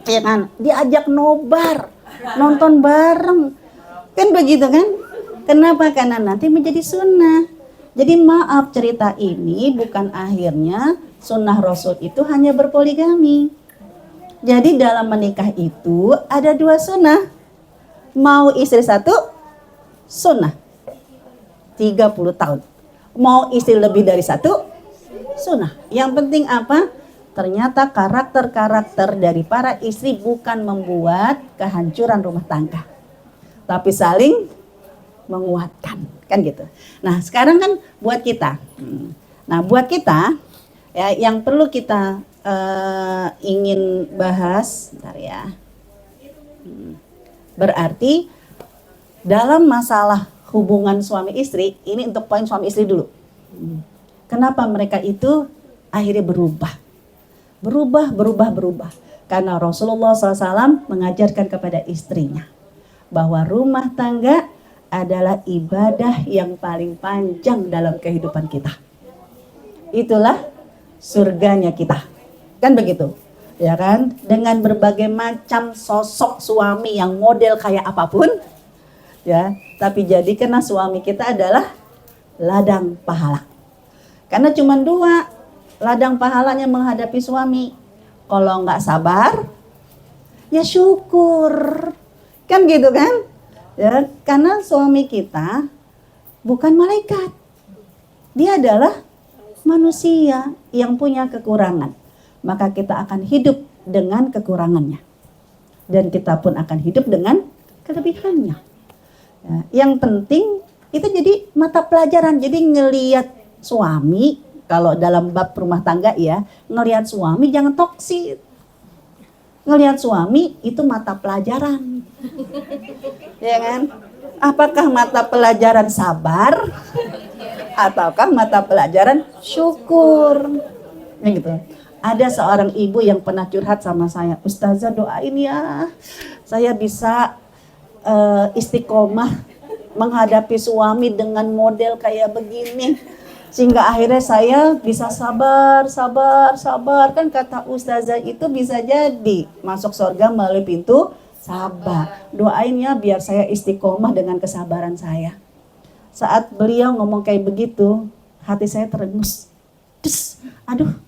ya kan, diajak nobar. Nonton bareng kan begitu kan? Kenapa? Karena nanti menjadi sunnah. Jadi maaf, cerita ini bukan akhirnya sunnah Rasul itu hanya berpoligami. Jadi dalam menikah itu ada 2 sunnah. Mau istri 1 sunnah 30 tahun. Mau istri lebih dari 1 sunnah. Yang penting apa? Ternyata karakter-karakter dari para istri bukan membuat kehancuran rumah tangga, tapi saling menguatkan, kan gitu. Nah sekarang kan buat kita, ya, yang perlu kita ingin bahas, bentar ya. Berarti dalam masalah hubungan suami istri, ini untuk poin suami istri dulu. Kenapa mereka itu akhirnya berubah? Berubah. Karena Rasulullah SAW mengajarkan kepada istrinya bahwa rumah tangga adalah ibadah yang paling panjang dalam kehidupan kita. Itulah surganya kita. Kan begitu? Ya kan? Dengan berbagai macam sosok suami yang model kayak apapun, Ya, tapi jadikanlah suami kita adalah ladang pahala. Karena cuma dua ladang pahalanya menghadapi suami. Kalau nggak sabar, ya syukur. Kan gitu kan? Ya, karena suami kita bukan malaikat. Dia adalah manusia yang punya kekurangan. Maka kita akan hidup dengan kekurangannya. Dan kita pun akan hidup dengan kelebihannya. Ya, yang penting itu jadi mata pelajaran. Jadi ngelihat suami, kalau dalam bab rumah tangga ya, ngelihat suami jangan toksik. Ngelihat suami itu mata pelajaran. Ya kan? Apakah mata pelajaran sabar ataukah mata pelajaran syukur? Ya gitu. Ada seorang ibu yang pernah curhat sama saya, Ustazah doain ya, saya bisa istiqomah menghadapi suami dengan model kayak begini. Sehingga akhirnya saya bisa sabar. Kan kata Ustazah itu bisa jadi masuk surga melalui pintu sabar. Doain ya biar saya istiqomah dengan kesabaran saya. Saat beliau ngomong kayak begitu, hati saya terengus. Aduh,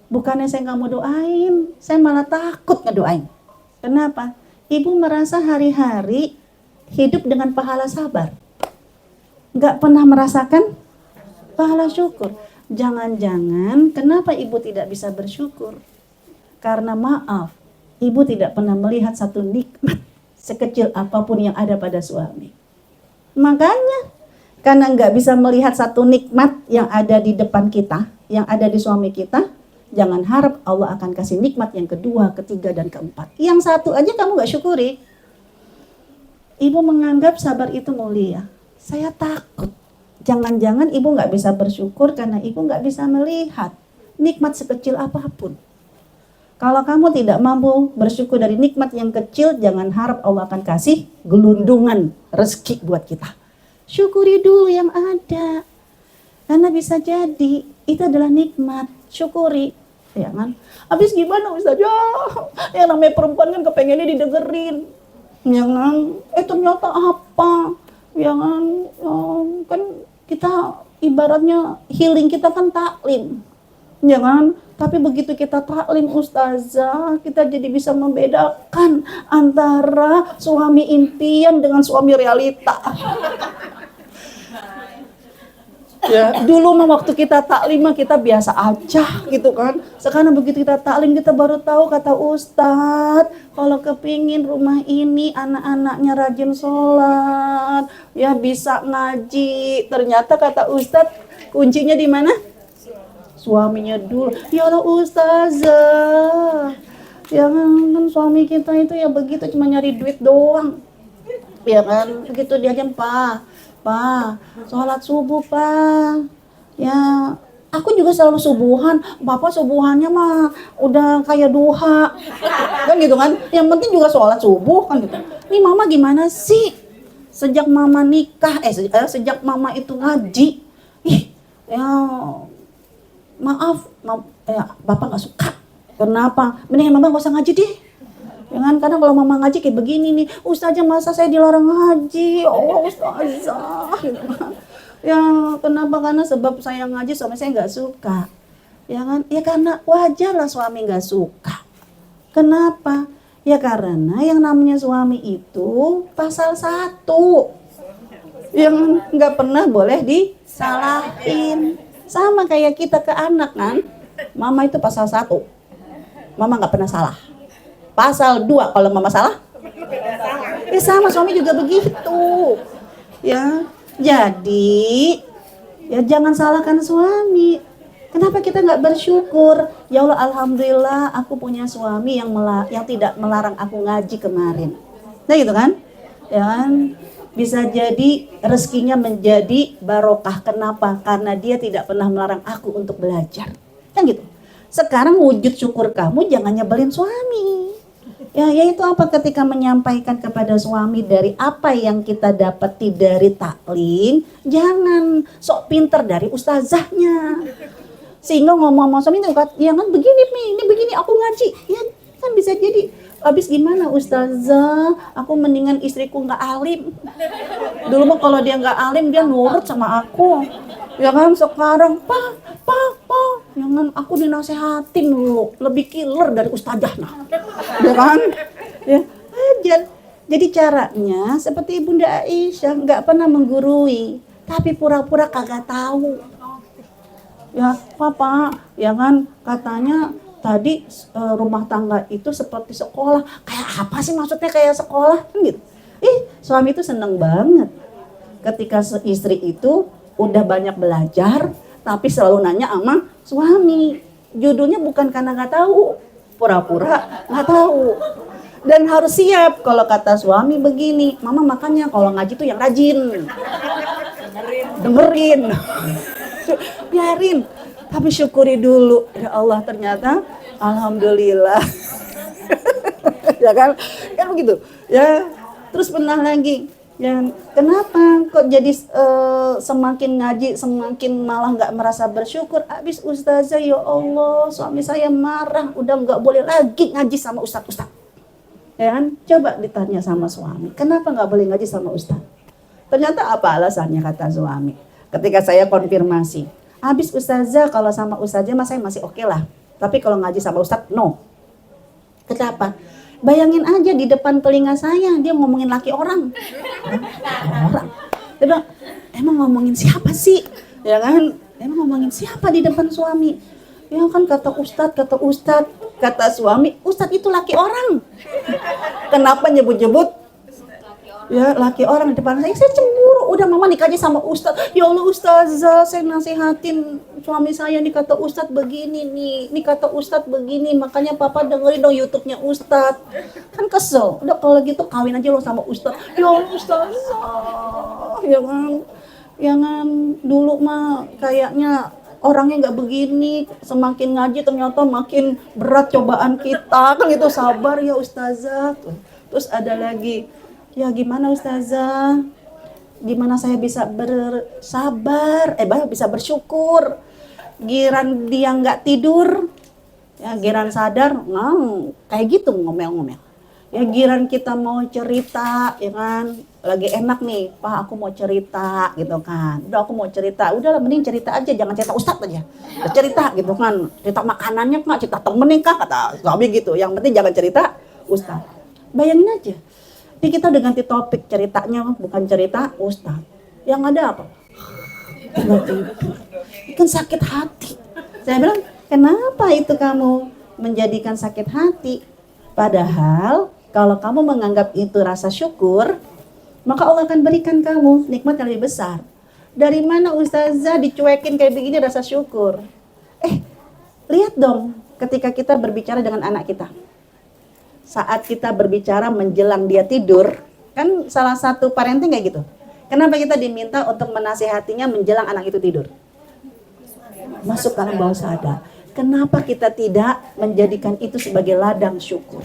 bukannya saya nggak mau doain, saya malah takut ngedoain. Kenapa? Ibu merasa hari-hari hidup dengan pahala sabar. Nggak pernah merasakan pahala syukur. Jangan-jangan kenapa ibu tidak bisa bersyukur? Karena maaf, ibu tidak pernah melihat satu nikmat sekecil apapun yang ada pada suami. Makanya, karena nggak bisa melihat satu nikmat yang ada di depan kita, yang ada di suami kita, jangan harap Allah akan kasih nikmat yang kedua, ketiga, dan keempat. Yang satu aja kamu gak syukuri. Ibu menganggap sabar itu mulia. Saya takut. Jangan-jangan ibu gak bisa bersyukur karena ibu gak bisa melihat nikmat sekecil apapun. Kalau kamu tidak mampu bersyukur dari nikmat yang kecil, jangan harap Allah akan kasih gelundungan rezeki buat kita. Syukuri dulu yang ada. Karena bisa jadi itu adalah nikmat. Syukuri. Ya kan? Habis gimana Ustaz? Ya, yang namanya perempuan kan kepengennya didengerin. Ya kan? Ternyata apa? Ya kan? Kan kita ibaratnya healing kita kan taklim. Ya kan? Tapi begitu kita taklim Ustazah, kita jadi bisa membedakan antara suami impian dengan suami realita. Ya, dulu mah waktu kita taklim kita biasa aja gitu kan. Sekarang begitu kita taklim kita baru tahu kata Ustadz, kalau kepingin rumah ini anak-anaknya rajin sholat, ya bisa ngaji. Ternyata kata Ustadz kuncinya di mana? Suaminya dulu. Ya Allah Ustazah, ya kan suami kita itu ya begitu cuma nyari duit doang. Ya kan begitu dia aja Pak, sholat subuh Pak. Ya, aku juga selalu subuhan. Bapak subuhannya mah udah kayak duha. Kan gitu kan? Yang penting juga sholat subuh kan gitu. Ini mama gimana sih? Sejak mama nikah, sejak mama itu ngaji. Ya maaf, Bapak gak suka. Kenapa? Mendingan mama gak usah ngaji deh. Jangan kadang kalau mama ngaji kayak begini nih, Ustazah masa saya dilarang ngaji, oh Ustazah. Ya kenapa? Karena sebab saya ngaji suami saya nggak suka. Ya kan? Ya karena wajar lah suami nggak suka. Kenapa? Ya karena yang namanya suami itu pasal 1 yang nggak pernah boleh disalahin. Sama kayak kita ke anak kan, mama itu pasal 1, mama nggak pernah salah. Pasal 2 kalau mama salah, ya sama suami juga begitu. Ya, jadi ya jangan salahkan suami. Kenapa kita nggak bersyukur? Ya Allah, alhamdulillah aku punya suami yang tidak melarang aku ngaji kemarin. Nah gitu kan? Ya kan? Bisa jadi rezekinya menjadi barokah. Kenapa? Karena dia tidak pernah melarang aku untuk belajar. Kan gitu. Sekarang wujud syukur kamu jangan nyebelin suami. Ya, yaitu apa? Ketika menyampaikan kepada suami dari apa yang kita dapati dari taklim, jangan sok pinter dari ustazahnya. Sehingga ngomong sama suami itu kan, ya kan begini nih, ini begini aku ngaji. Ya kan bisa jadi, habis gimana Ustazah, aku mendingan istriku nggak alim. Dulu mah kalau dia nggak alim dia nurut sama aku. Ya kan, sekarang pa, jangan, aku dinasehatin dulu, lebih killer dari ustazah nah. Ya kan? Ya, aja. Jadi caranya seperti Bunda Aisyah, nggak pernah menggurui, tapi pura-pura kagak tahu. Ya, Papa, ya kan, katanya tadi rumah tangga itu seperti sekolah. Kayak apa sih maksudnya kayak sekolah? Kan gitu. Suami itu seneng banget ketika istri itu udah banyak belajar, tapi selalu nanya sama suami. Judulnya bukan karena nggak tahu, pura-pura nggak tahu. Dan harus siap kalau kata suami begini, mama makanya kalau ngaji tuh yang rajin, dengerin. Biarin, tapi syukuri dulu, ya Allah, ternyata alhamdulillah. Ya kan begitu ya. Terus pernah lagi ya, kenapa kok jadi semakin ngaji semakin malah nggak merasa bersyukur? Habis ustazah, ya Allah, suami saya marah, udah nggak boleh lagi ngaji sama ustaz. Ya kan, coba ditanya sama suami, kenapa nggak boleh ngaji sama ustaz? Ternyata apa alasannya, kata suami ketika saya konfirmasi, habis ustazah kalau sama ustazah mas saya masih oke lah, tapi kalau ngaji sama ustaz no. Kenapa? Bayangin aja di depan telinga saya dia ngomongin laki orang. Dia bilang, emang ngomongin siapa sih? Ya kan, emang ngomongin siapa di depan suami? Ya kan, kata ustaz, kata suami, ustaz itu laki orang. Kenapa nyebut-nyebut ya laki orang di depan saya cemburu. Udah mama nikah aja sama ustaz. Ya Allah ustazah, saya nasihatin suami saya nih, kata ustaz begini nih kata ustaz begini, makanya papa dengerin dong YouTube-nya ustaz. Kan kesel. Udah kalau gitu kawin aja lo sama ustaz. Ya Allah ustazah, ya kan dulu mah kayaknya orangnya nggak begini, semakin ngaji ternyata makin berat cobaan kita, kan gitu. Sabar ya ustazah. Terus ada lagi, ya gimana ustazah, gimana saya bisa bersabar, bisa bersyukur, giran dia nggak tidur, ya giran sadar, kayak gitu ngomel-ngomel. Ya giran kita mau cerita, ya kan, lagi enak nih, Pak aku mau cerita gitu kan, udah aku mau cerita, udahlah mending cerita aja, jangan cerita ustaz aja, cerita gitu kan, cerita makanannya kak, cerita temennya kak, kata suami gitu, yang penting jangan cerita ustaz. Bayangin aja, ini kita udah ganti topik, ceritanya bukan cerita ustaz, yang ada apa? Kan sakit hati. Saya bilang, kenapa itu kamu menjadikan sakit hati? Padahal kalau kamu menganggap itu rasa syukur, maka Allah akan berikan kamu nikmat yang lebih besar. Dari mana ustazah dicuekin kayak begini rasa syukur? Lihat dong ketika kita berbicara dengan anak kita. Saat kita berbicara menjelang dia tidur, kan salah satu parenting kayak gitu. Kenapa kita diminta untuk menasihatinya menjelang anak itu tidur? Masuk ke alam bawah sadar. Kenapa kita tidak menjadikan itu sebagai ladang syukur?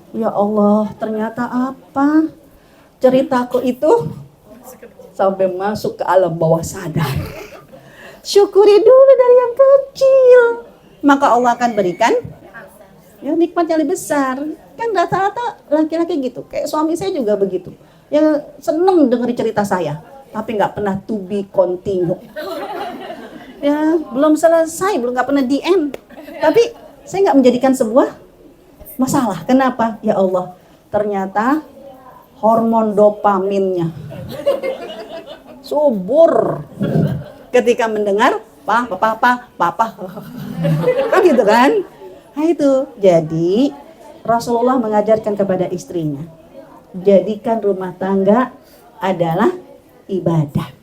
Ya Allah, ternyata apa? Ceritaku itu sampai masuk ke alam bawah sadar. Syukuri dulu dari yang kecil, maka Allah akan berikan ya nikmat yang lebih besar. Kan rata-rata laki-laki gitu, kayak suami saya juga begitu. Ya seneng dengerin cerita saya, tapi nggak pernah to be continue. Ya belum selesai, belum nggak pernah di end. Tapi saya nggak menjadikan sebuah masalah. Kenapa? Ya Allah, ternyata hormon dopaminnya subur ketika mendengar papa. Kan gitu kan? Nah itu, jadi Rasulullah mengajarkan kepada istrinya, jadikan rumah tangga adalah ibadah.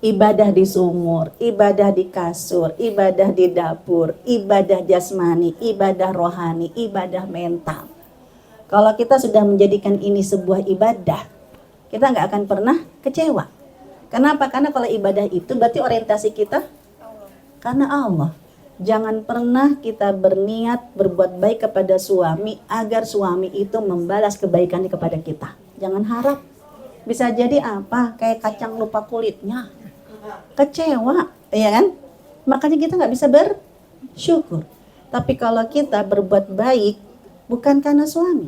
Ibadah di sumur, ibadah di kasur, ibadah di dapur, ibadah jasmani, ibadah rohani, ibadah mental. Kalau kita sudah menjadikan ini sebuah ibadah, kita nggak akan pernah kecewa. Kenapa? Karena kalau ibadah itu berarti orientasi kita karena Allah. Jangan pernah kita berniat berbuat baik kepada suami agar suami itu membalas kebaikannya kepada kita. Jangan harap. Bisa jadi apa? Kayak kacang lupa kulitnya. Kecewa, ya kan? Makanya kita nggak bisa bersyukur. Tapi kalau kita berbuat baik bukan karena suami,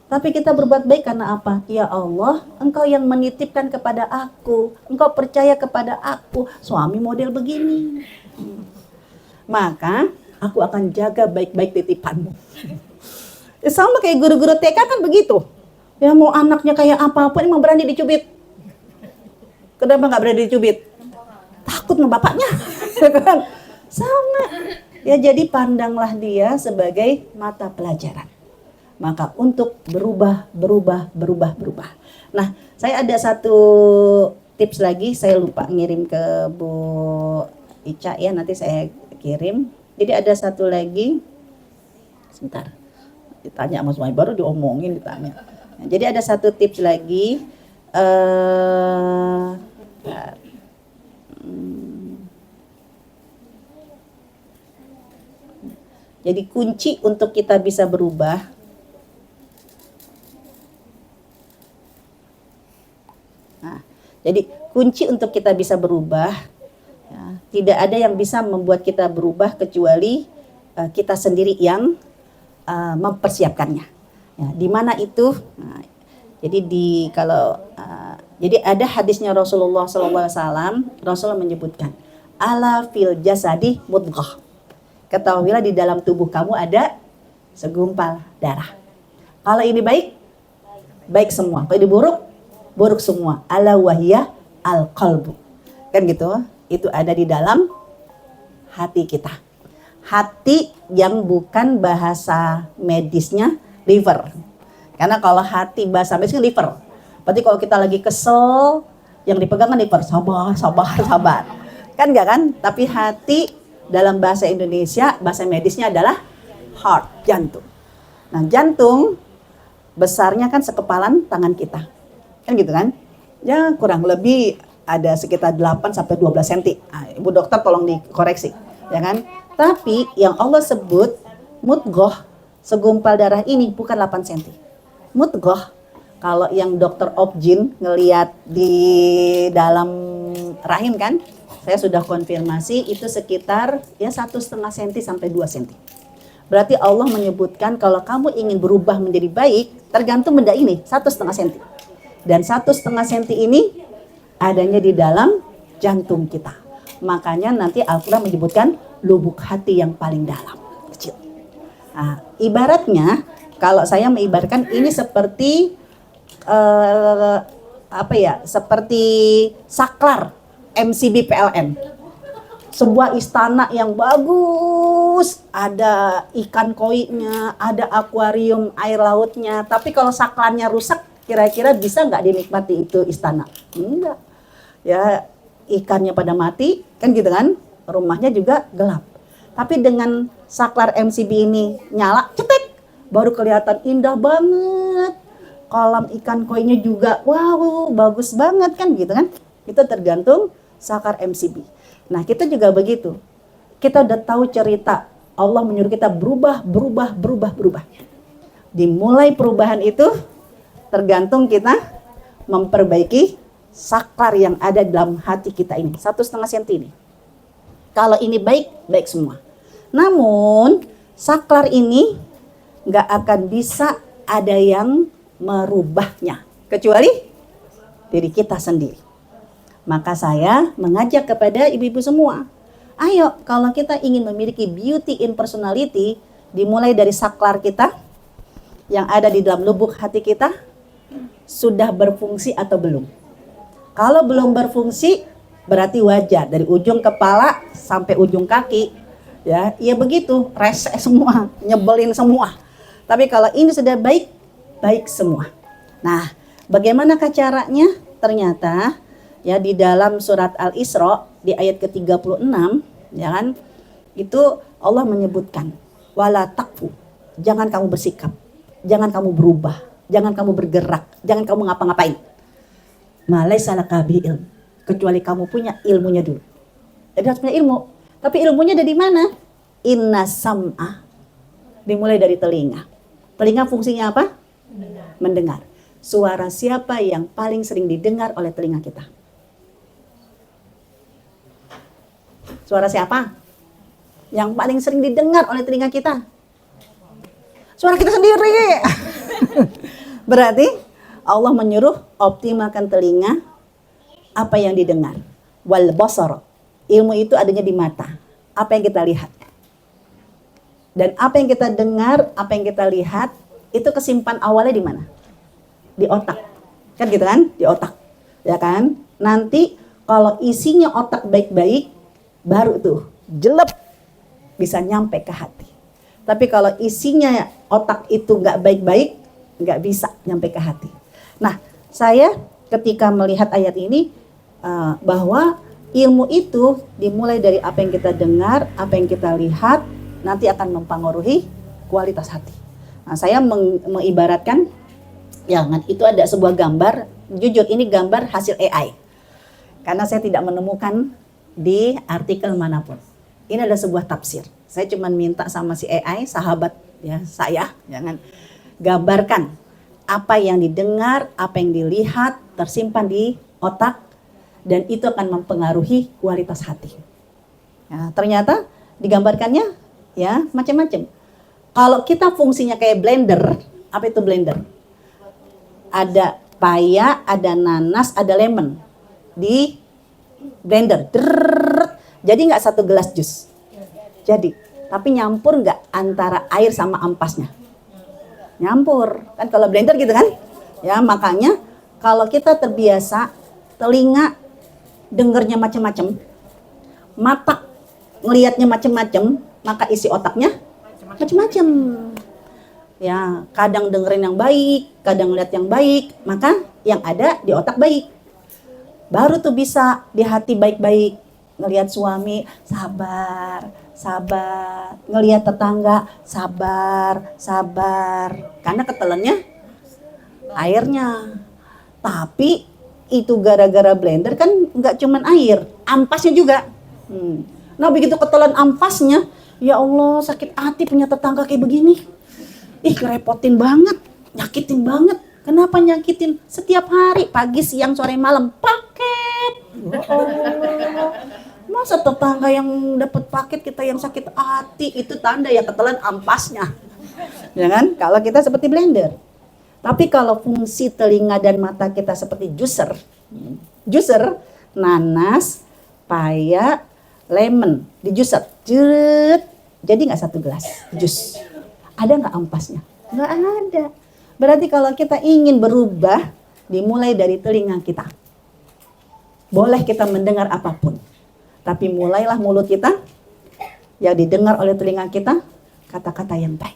tapi kita berbuat baik karena apa? Ya Allah, Engkau yang menitipkan kepada aku, Engkau percaya kepada aku, suami model begini. Maka aku akan jaga baik-baik titipanmu. Sama kayak guru-guru TK kan begitu. Ya mau anaknya kayak apapun emang berani dicubit. Kenapa nggak berani dicubit? Takut sama bapaknya. Sama. Ya jadi pandanglah dia sebagai mata pelajaran. Maka untuk berubah. Nah, saya ada satu tips lagi, saya lupa ngirim ke Bu Ica ya, nanti saya kirim. Jadi ada satu lagi, sebentar, ditanya sama suami baru diomongin ditanya. Nah, jadi ada satu tips lagi, jadi kunci untuk kita bisa berubah, nah, jadi kunci untuk kita bisa berubah, ya, tidak ada yang bisa membuat kita berubah kecuali kita sendiri yang mempersiapkannya. Ya, di mana itu? Nah, jadi jadi ada hadisnya Rasulullah SAW, Rasulullah menyebutkan, ala fil jasadi mudghah. Ketahuilah di dalam tubuh kamu ada segumpal darah. Kalau ini baik, baik semua. Kalau ini buruk, buruk semua. Ala wahiyah al qalbu. Kan gitu. Itu ada di dalam hati kita. Hati yang bukan bahasa medisnya liver. Karena kalau hati bahasa medisnya liver. Berarti kalau kita lagi kesel, yang dipegang kan liver. Sabar. Kan enggak kan? Tapi hati dalam bahasa Indonesia, bahasa medisnya adalah heart, jantung. Nah, jantung besarnya kan sekepalan tangan kita. Kan gitu kan? Ya kurang lebih ada sekitar 8 sampai 12 cm. Nah, Ibu dokter tolong dikoreksi, ya kan? Tapi yang Allah sebut mudghah, segumpal darah ini bukan 8 cm. Mudghah, kalau yang dokter Obgyn ngelihat di dalam rahim kan, saya sudah konfirmasi itu sekitar ya 1,5 cm sampai 2 cm. Berarti Allah menyebutkan kalau kamu ingin berubah menjadi baik, tergantung benda ini 1,5 cm. Dan 1,5 cm ini adanya di dalam jantung kita. Makanya nanti Al-Quran menyebutkan lubuk hati yang paling dalam, kecil. Nah, ibaratnya kalau saya mengibaratkan ini seperti seperti saklar MCB PLN, sebuah istana yang bagus, ada ikan koinya, ada akuarium air lautnya. Tapi kalau saklarnya rusak, kira-kira bisa nggak dinikmati itu istana? Enggak. Ya ikannya pada mati, kan gitu kan? Rumahnya juga gelap. Tapi dengan saklar MCB ini nyala, cetek, baru kelihatan indah banget. Kolam ikan koinya juga, wow, bagus banget kan gitu kan? Itu tergantung saklar MCB. Nah, kita juga begitu. Kita udah tahu cerita. Allah menyuruh kita berubah. Dimulai perubahan itu tergantung kita memperbaiki saklar yang ada dalam hati kita ini. 1,5 cm ini. Kalau ini baik, baik semua. Namun, saklar ini nggak akan bisa ada yang merubahnya. Kecuali diri kita sendiri. Maka saya mengajak kepada ibu-ibu semua, ayo kalau kita ingin memiliki beauty in personality, dimulai dari saklar kita yang ada di dalam lubuk hati kita, sudah berfungsi atau belum? Kalau belum berfungsi, berarti wajar dari ujung kepala sampai ujung kaki, ya begitu, rese semua, nyebelin semua. Tapi kalau ini sudah baik, baik semua. Nah, bagaimanakah caranya? Ternyata ya di dalam surat Al-Isra di ayat ke-36, ya kan? Itu Allah menyebutkan wala takfu, jangan kamu bersikap, jangan kamu berubah, jangan kamu bergerak, jangan kamu ngapa-ngapain. Malaisa laka bihi ilm, kecuali kamu punya ilmunya dulu. Jadi harus punya ilmu. Tapi ilmunya ada di mana? Inna sam'a, dimulai dari telinga. Telinga fungsinya apa? Mendengar. Suara siapa yang paling sering didengar oleh telinga kita? Suara siapa? Yang paling sering didengar oleh telinga kita? Suara kita sendiri. Berarti Allah menyuruh optimalkan telinga, apa yang didengar. Wal basar. Ilmu itu adanya di mata. Apa yang kita lihat. Dan apa yang kita dengar, apa yang kita lihat, itu kesimpan awalnya di mana? Di otak. Kan gitu kan? Di otak. Ya kan? Nanti kalau isinya otak baik-baik, baru tuh jelek bisa nyampe ke hati. Tapi kalau isinya otak itu nggak baik-baik, nggak bisa nyampe ke hati. Nah, saya ketika melihat ayat ini bahwa ilmu itu dimulai dari apa yang kita dengar, apa yang kita lihat, nanti akan mempengaruhi kualitas hati. Nah, saya mengibaratkan, ya itu ada sebuah gambar, jujur ini gambar hasil AI. Karena saya tidak menemukan di artikel manapun. Ini ada sebuah tafsir. Saya cuma minta sama si AI, sahabat ya saya, jangan gambarkan apa yang didengar, apa yang dilihat, tersimpan di otak, dan itu akan mempengaruhi kualitas hati. Ya, ternyata digambarkannya ya macam-macam. Kalau kita fungsinya kayak blender, apa itu blender? Ada paya, ada nanas, ada lemon di blender. Jadi nggak satu gelas jus. Jadi, tapi nyampur nggak antara air sama ampasnya? Nyampur. Kan kalau blender gitu kan? Ya, makanya kalau kita terbiasa telinga dengernya macam-macam, mata ngelihatnya macam-macam, maka isi otaknya macam-macam. Ya, kadang dengerin yang baik, kadang lihat yang baik, maka yang ada di otak baik. Baru tuh bisa di hati baik-baik. Ngelihat suami sabar, sabar. Ngelihat tetangga sabar, sabar. Karena ketelannya airnya. Tapi itu gara-gara blender kan nggak cuman air, ampasnya juga. Nah begitu ketelan ampasnya, ya Allah sakit hati punya tetangga kayak begini. Ih kerepotin banget, nyakitin banget. Kenapa nyakitin? Setiap hari, pagi, siang, sore, malam, paket. Oh, masa tetangga yang dapat paket kita yang sakit hati, itu tanda ya ketelan ampasnya. Ya kan? Kalau kita seperti blender. Tapi kalau fungsi telinga dan mata kita seperti juicer, nanas, paya, lemon, di juicer, jadi nggak satu gelas jus. Ada nggak ampasnya? Nggak ada. Berarti kalau kita ingin berubah, dimulai dari telinga kita. Boleh kita mendengar apapun, tapi mulailah mulut kita, yang didengar oleh telinga kita, kata-kata yang baik.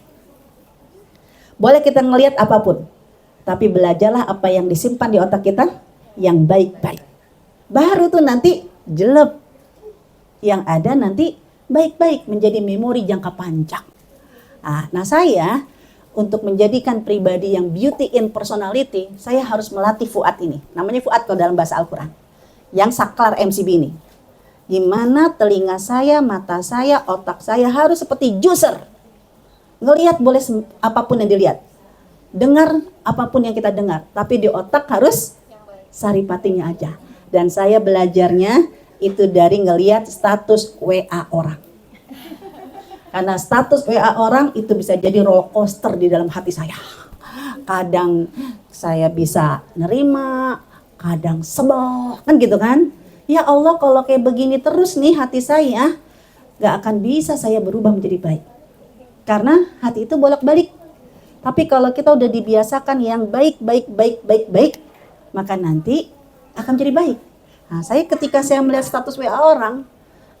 Boleh kita ngelihat apapun, tapi belajarlah apa yang disimpan di otak kita, yang baik-baik. Baru tuh nanti jelek. Yang ada nanti baik-baik, menjadi memori jangka panjang. Nah saya, untuk menjadikan pribadi yang beauty in personality, saya harus melatih fuad ini. Namanya fuad kalau dalam bahasa Al-Quran. Yang saklar MCB ini. Gimana telinga saya, mata saya, otak saya harus seperti juicer. Ngelihat boleh apapun yang dilihat. Dengar apapun yang kita dengar. Tapi di otak harus saripatinya aja. Dan saya belajarnya itu dari ngelihat status WA orang. Karena status WA orang itu bisa jadi roller coaster di dalam hati saya. Kadang saya bisa nerima, kadang sebel, kan gitu kan. Ya Allah kalau kayak begini terus nih hati saya, gak akan bisa saya berubah menjadi baik. Karena hati itu bolak-balik. Tapi kalau kita udah dibiasakan yang baik, maka nanti akan jadi baik. Nah, saya ketika saya melihat status WA orang,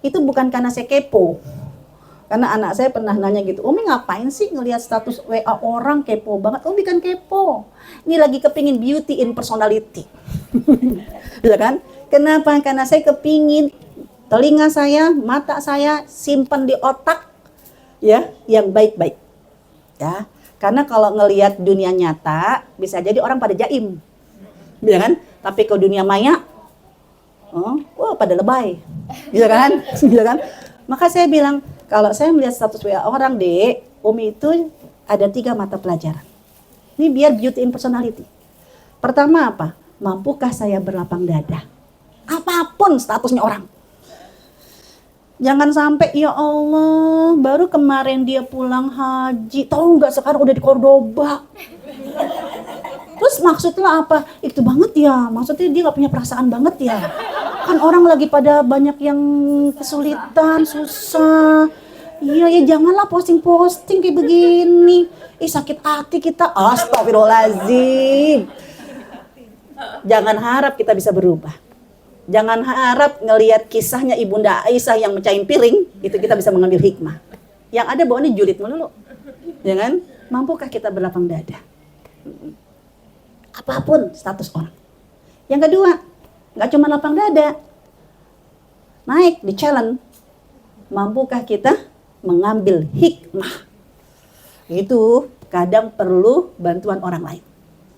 itu bukan karena saya kepo. Karena anak saya pernah nanya gitu, Umi ngapain sih ngelihat status WA orang, kepo banget? Umi kan kepo. Ini lagi kepingin beauty in personality. Gitu kan? Kenapa? Karena saya kepingin telinga saya, mata saya simpan di otak ya yang baik-baik. Ya. Karena kalau ngelihat dunia nyata bisa jadi orang pada jaim. Ya kan? Tapi kalau dunia maya wah pada lebay. Gitu kan? Gitu kan? Maka saya bilang kalau saya melihat status WA orang, Dek, Umi itu ada 3 mata pelajaran. Ini biar beauty in personality. Pertama apa? Mampukah saya berlapang dada? Apapun statusnya orang. Jangan sampai ya Allah, baru kemarin dia pulang haji, tahu nggak sekarang udah di Cordoba. Terus maksudnya apa? Itu banget ya, maksudnya dia nggak punya perasaan banget ya. Kan orang lagi pada banyak yang kesulitan, susah. Iya ya janganlah posting-posting kayak begini. Sakit hati kita. Astagfirullahaladzim. Jangan harap kita bisa berubah. Jangan harap ngelihat kisahnya Ibunda Aisyah yang mecahin piring, itu kita bisa mengambil hikmah. Yang ada bawaannya julid melulu. Ya kan? Mampukah kita berlapang dada? Apapun status orang. Yang kedua, nggak cuma lapang dada. Naik di challenge. Mampukah kita mengambil hikmah? Itu kadang perlu bantuan orang lain.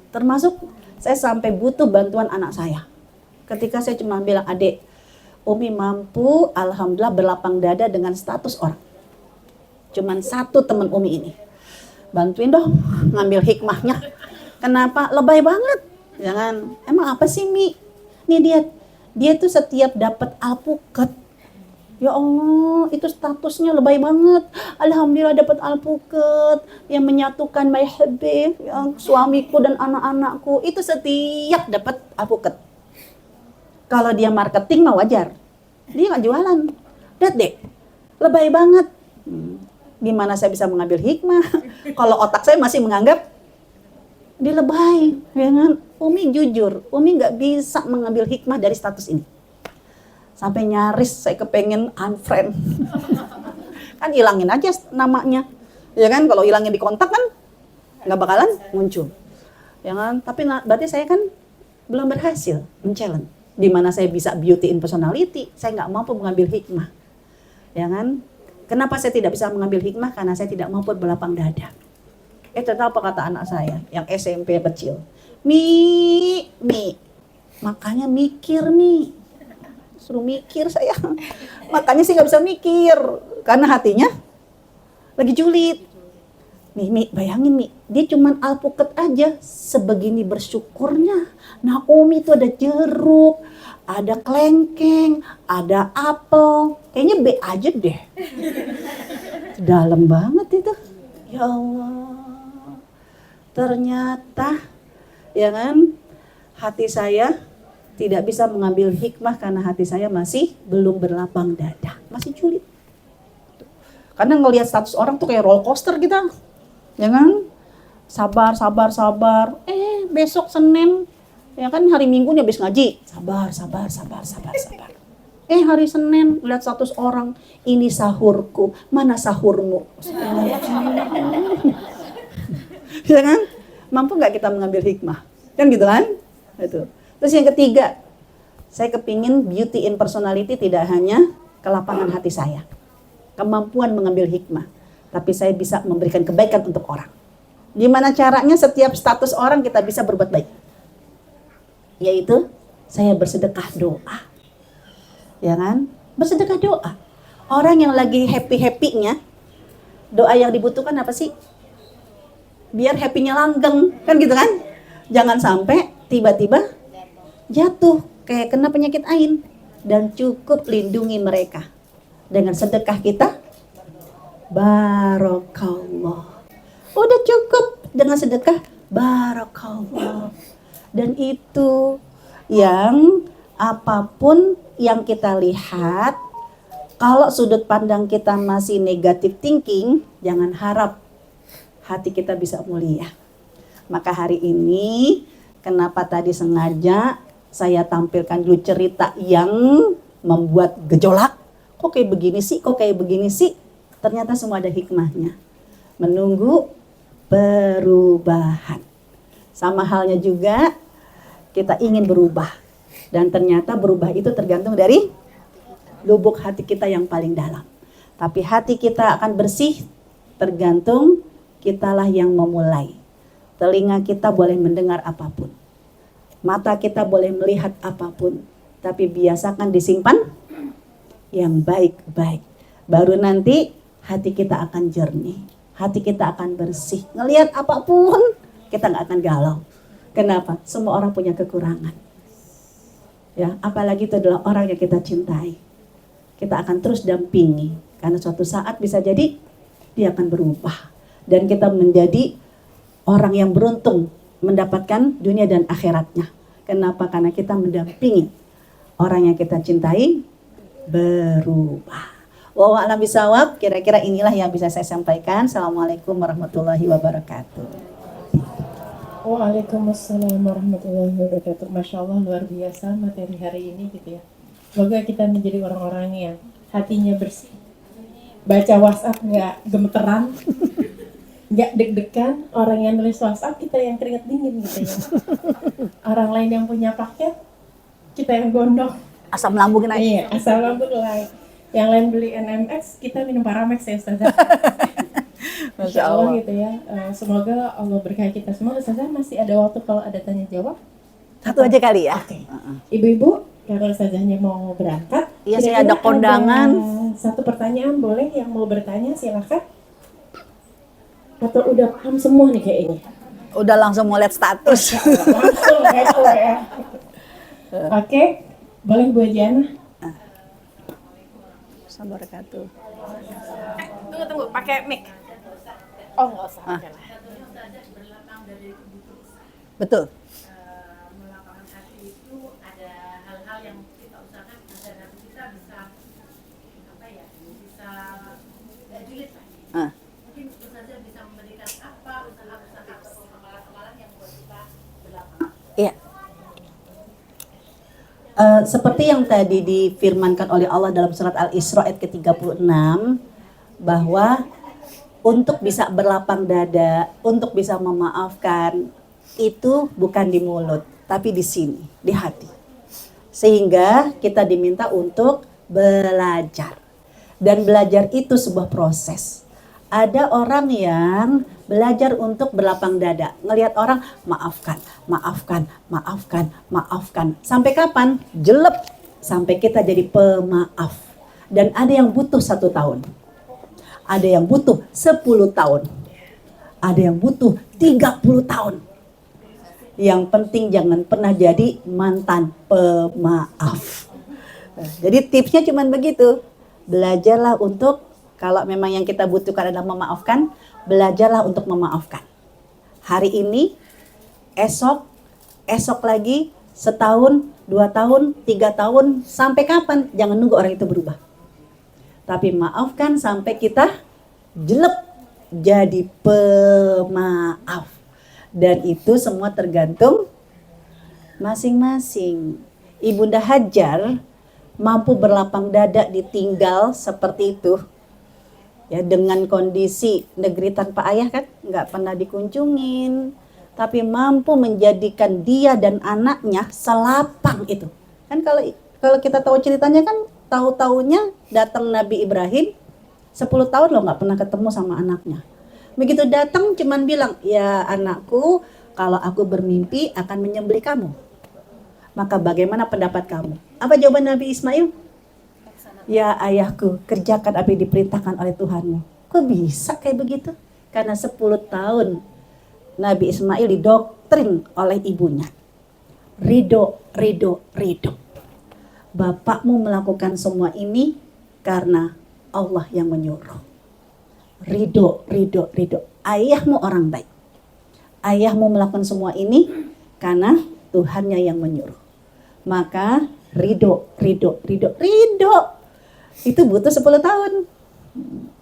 Termasuk saya sampai butuh bantuan anak saya. Ketika saya cuma bilang, adik, Umi mampu alhamdulillah berlapang dada dengan status orang. Cuman satu teman Umi ini. Bantuin dong ngambil hikmahnya. Kenapa? Lebay banget. Jangan. Emang apa sih Mi? Nih dia tuh setiap dapat alpukat. Ya Allah, itu statusnya lebay banget. Alhamdulillah dapat alpukat yang menyatukan my habib, yang suamiku dan anak-anakku. Itu setiap dapat alpukat. Kalau dia marketing mah wajar. Dia nggak jualan. Lihat deh, lebay banget. Gimana saya bisa mengambil hikmah? Kalau otak saya masih menganggap dia lebay. Ya kan? Umi jujur, Umi nggak bisa mengambil hikmah dari status ini. Sampai nyaris saya kepengen unfriend. Kan hilangin aja namanya. Ya kan? Kalau hilangin di kontak kan nggak bakalan muncul. Ya kan? Tapi berarti saya kan belum berhasil men-challenge. Di mana saya bisa beauty in personality, saya nggak mampu mengambil hikmah. Ya kan? Kenapa saya tidak bisa mengambil hikmah? Karena saya tidak mampu berlapang dada. Tahu apa kata anak saya yang SMP kecil? Mi, makanya mikir Mi. Suruh mikir saya. Makanya sih nggak bisa mikir. Karena hatinya lagi julid. Mi, bayangin Mi, dia cuman alpukat aja, sebegini bersyukurnya. Nah Umi itu ada jeruk, ada kelengkeng, ada apel, kayaknya B aja deh. Dalam banget itu. Ya Allah, ternyata ya kan, hati saya tidak bisa mengambil hikmah karena hati saya masih belum berlapang dada, masih julid. Karena ngelihat status orang tuh kayak roller coaster kita. Ya kan? Sabar. Besok Senin, ya kan hari Minggu nih habis ngaji. Sabar. Hari Senin lihat status orang, ini sahurku, mana sahurmu? Ya kan? Mampu nggak kita mengambil hikmah? Kan gitu kan? Itu. Terus yang ketiga, saya kepingin beauty in personality tidak hanya kelapangan hati saya, kemampuan mengambil hikmah, tapi saya bisa memberikan kebaikan untuk orang. Gimana caranya? Setiap status orang kita bisa berbuat baik. Yaitu saya bersedekah doa. Ya kan? Bersedekah doa. Orang yang lagi happy-happynya, doa yang dibutuhkan apa sih? Biar happy-nya langgeng, kan gitu kan? Jangan sampai tiba-tiba jatuh kayak kena penyakit ain. Dan cukup lindungi mereka dengan sedekah kita. Barakallah. Udah cukup dengan sedekah barakallah. Dan itu yang apapun yang kita lihat, kalau sudut pandang kita masih negative thinking, jangan harap hati kita bisa mulia. Maka hari ini kenapa tadi sengaja saya tampilkan dulu cerita yang membuat gejolak. Kok kayak begini sih? Ternyata semua ada hikmahnya. Menunggu perubahan. Sama halnya juga kita ingin berubah. Dan ternyata berubah itu tergantung dari lubuk hati kita yang paling dalam. Tapi hati kita akan bersih tergantung kitalah yang memulai. Telinga kita boleh mendengar apapun. Mata kita boleh melihat apapun. Tapi biasakan disimpan yang baik-baik. Baru nanti hati kita akan jernih, hati kita akan bersih. Ngelihat apapun, kita nggak akan galau. Kenapa? Semua orang punya kekurangan. Ya, apalagi itu adalah orang yang kita cintai. kita akan terus dampingi. Karena suatu saat bisa jadi dia akan berubah. Dan kita menjadi orang yang beruntung mendapatkan dunia dan akhiratnya. Kenapa? Karena kita mendampingi orang yang kita cintai berubah. Wallahu a'lam bishawab. Kira-kira inilah yang bisa saya sampaikan. Assalamualaikum warahmatullahi wabarakatuh. Waalaikumsalam warahmatullahi wabarakatuh. Masya Allah, luar biasa materi hari ini gitu ya. Semoga kita menjadi orang-orang yang hatinya bersih, baca WhatsApp nggak gemeteran, nggak deg-degan. Orang yang nulis WhatsApp, kita yang keringet dingin gitu ya. Orang lain yang punya paket, kita yang gondok. Asam lambung naik. Iya, asam lambung naik. Yang lain beli NMX, kita minum Paramex ya Ustazah. Masya Allah gitu ya. Semoga Allah berkahi kita semua. Ustazah masih ada waktu kalau ada tanya jawab. Satu aja kali ya. Oke. Ibu-ibu, kalau Ustazahnya mau berangkat, iya saya ada kondangan. Satu pertanyaan boleh yang mau bertanya silakan. Atau udah paham semua nih kayaknya. Udah langsung mau lihat status. Langsung gitu ya. Oke, boleh Bu Jana. Assalamualaikum. Tunggu, pakai mic. Oh, nggak usah. Betul. Melapangkan hati itu ada hal-hal yang kita usahakan agar hati kita bisa bisa julid lah. Mungkin Ustazah bisa memberikan apa usaha-usaha amalan-amalan yang buat kita berlapang. Iya. Seperti yang tadi difirmankan oleh Allah dalam surat Al-Isra ayat ke-36 bahwa untuk bisa berlapang dada, untuk bisa memaafkan itu bukan di mulut, tapi di sini, di hati. Sehingga kita diminta untuk belajar. Dan belajar itu sebuah proses. Ada orang yang belajar untuk berlapang dada. Ngelihat orang, maafkan, maafkan, maafkan, maafkan. Sampai kapan? Jelek. Sampai kita jadi pemaaf. Dan ada yang butuh 1 tahun. Ada yang butuh 10 tahun. Ada yang butuh 30 tahun. Yang penting jangan pernah jadi mantan pemaaf. Jadi tipsnya cuma begitu. Belajarlah untuk, kalau memang yang kita butuhkan adalah memaafkan, belajarlah untuk memaafkan. Hari ini, esok lagi, setahun, 2 tahun, 3 tahun, sampai kapan? Jangan nunggu orang itu berubah. Tapi maafkan sampai kita jelek jadi pemaaf. Dan itu semua tergantung masing-masing. Ibunda Hajar mampu berlapang dada ditinggal seperti itu. Ya, dengan kondisi negeri tanpa ayah kan, nggak pernah dikunjungin. Tapi mampu menjadikan dia dan anaknya selapang itu. Kan kalau kita tahu ceritanya kan, tahu-taunya datang Nabi Ibrahim 10 tahun loh nggak pernah ketemu sama anaknya. Begitu datang cuman bilang, ya anakku, kalau aku bermimpi akan menyembelih kamu. Maka bagaimana pendapat kamu? Apa jawaban Nabi Ismail? Ya ayahku, kerjakan apa yang diperintahkan oleh Tuhanmu. Kok bisa kayak begitu? Karena 10 tahun Nabi Ismail didoktrin oleh ibunya. Ridho, ridho, ridho. Bapakmu melakukan semua ini karena Allah yang menyuruh. Ridho, ridho, ridho. Ayahmu orang baik. Ayahmu melakukan semua ini karena Tuhannya yang menyuruh. Maka ridho, ridho, ridho, ridho. Itu butuh 10 tahun.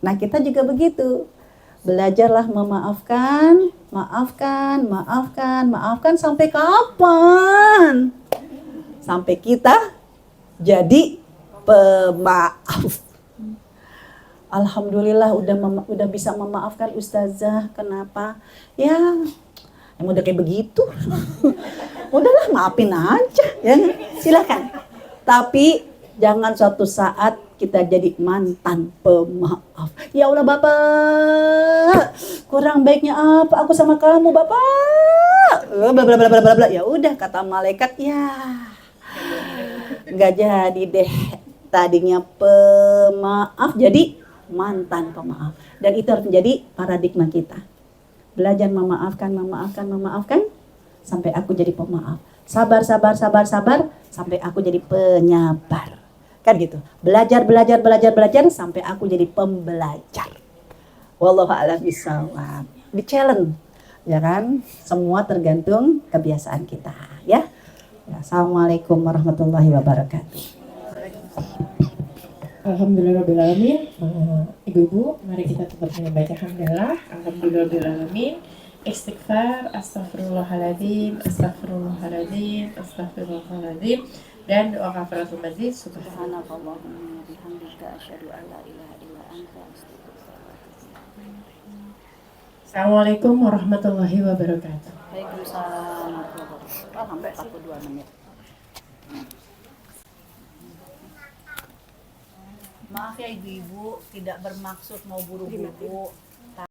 Nah kita juga begitu. Belajarlah memaafkan, maafkan, maafkan, maafkan sampai kapan? Sampai kita jadi pemaaf. Alhamdulillah udah bisa memaafkan Ustazah. Kenapa? Ya emang udah kayak begitu. Udahlah maafin aja ya. Silakan. Tapi jangan suatu saat kita jadi mantan pemaaf. Ya Allah Bapak, kurang baiknya apa aku sama kamu Bapak? Bla bla bla bla bla. Ya udah kata malaikat, ya nggak jadi deh. Tadinya pemaaf jadi mantan pemaaf. Dan itu harus menjadi paradigma kita. Belajar memaafkan, memaafkan, memaafkan sampai aku jadi pemaaf. Sabar, sabar, sabar, sabar sampai aku jadi penyabar. Kan gitu. Belajar sampai aku jadi pembelajar. Wallahu a'lam bishawab. Di challenge, ya kan? Semua tergantung kebiasaan kita, ya. Assalamualaikum warahmatullahi wabarakatuh. Alhamdulillahirrahmanirrahim. Ibu-ibu, mari kita tetap membaca hamdalah. Alhamdulillahirrahmanirrahim. Istighfar, astagfirullahaladzim, astagfirullahaladzim, astagfirullahaladzim. Dan doa kafaratul majlis. Subhanakallahumma bihamdika asyhadu an la ilaha illa anta astaghfiruka. Assalamualaikum warahmatullahi wabarakatuh. Waalaikumsalam warahmatullahi wabarakatuh. Sampai 42 menit. Maaf ya ibu-ibu, tidak bermaksud mau buru-buru.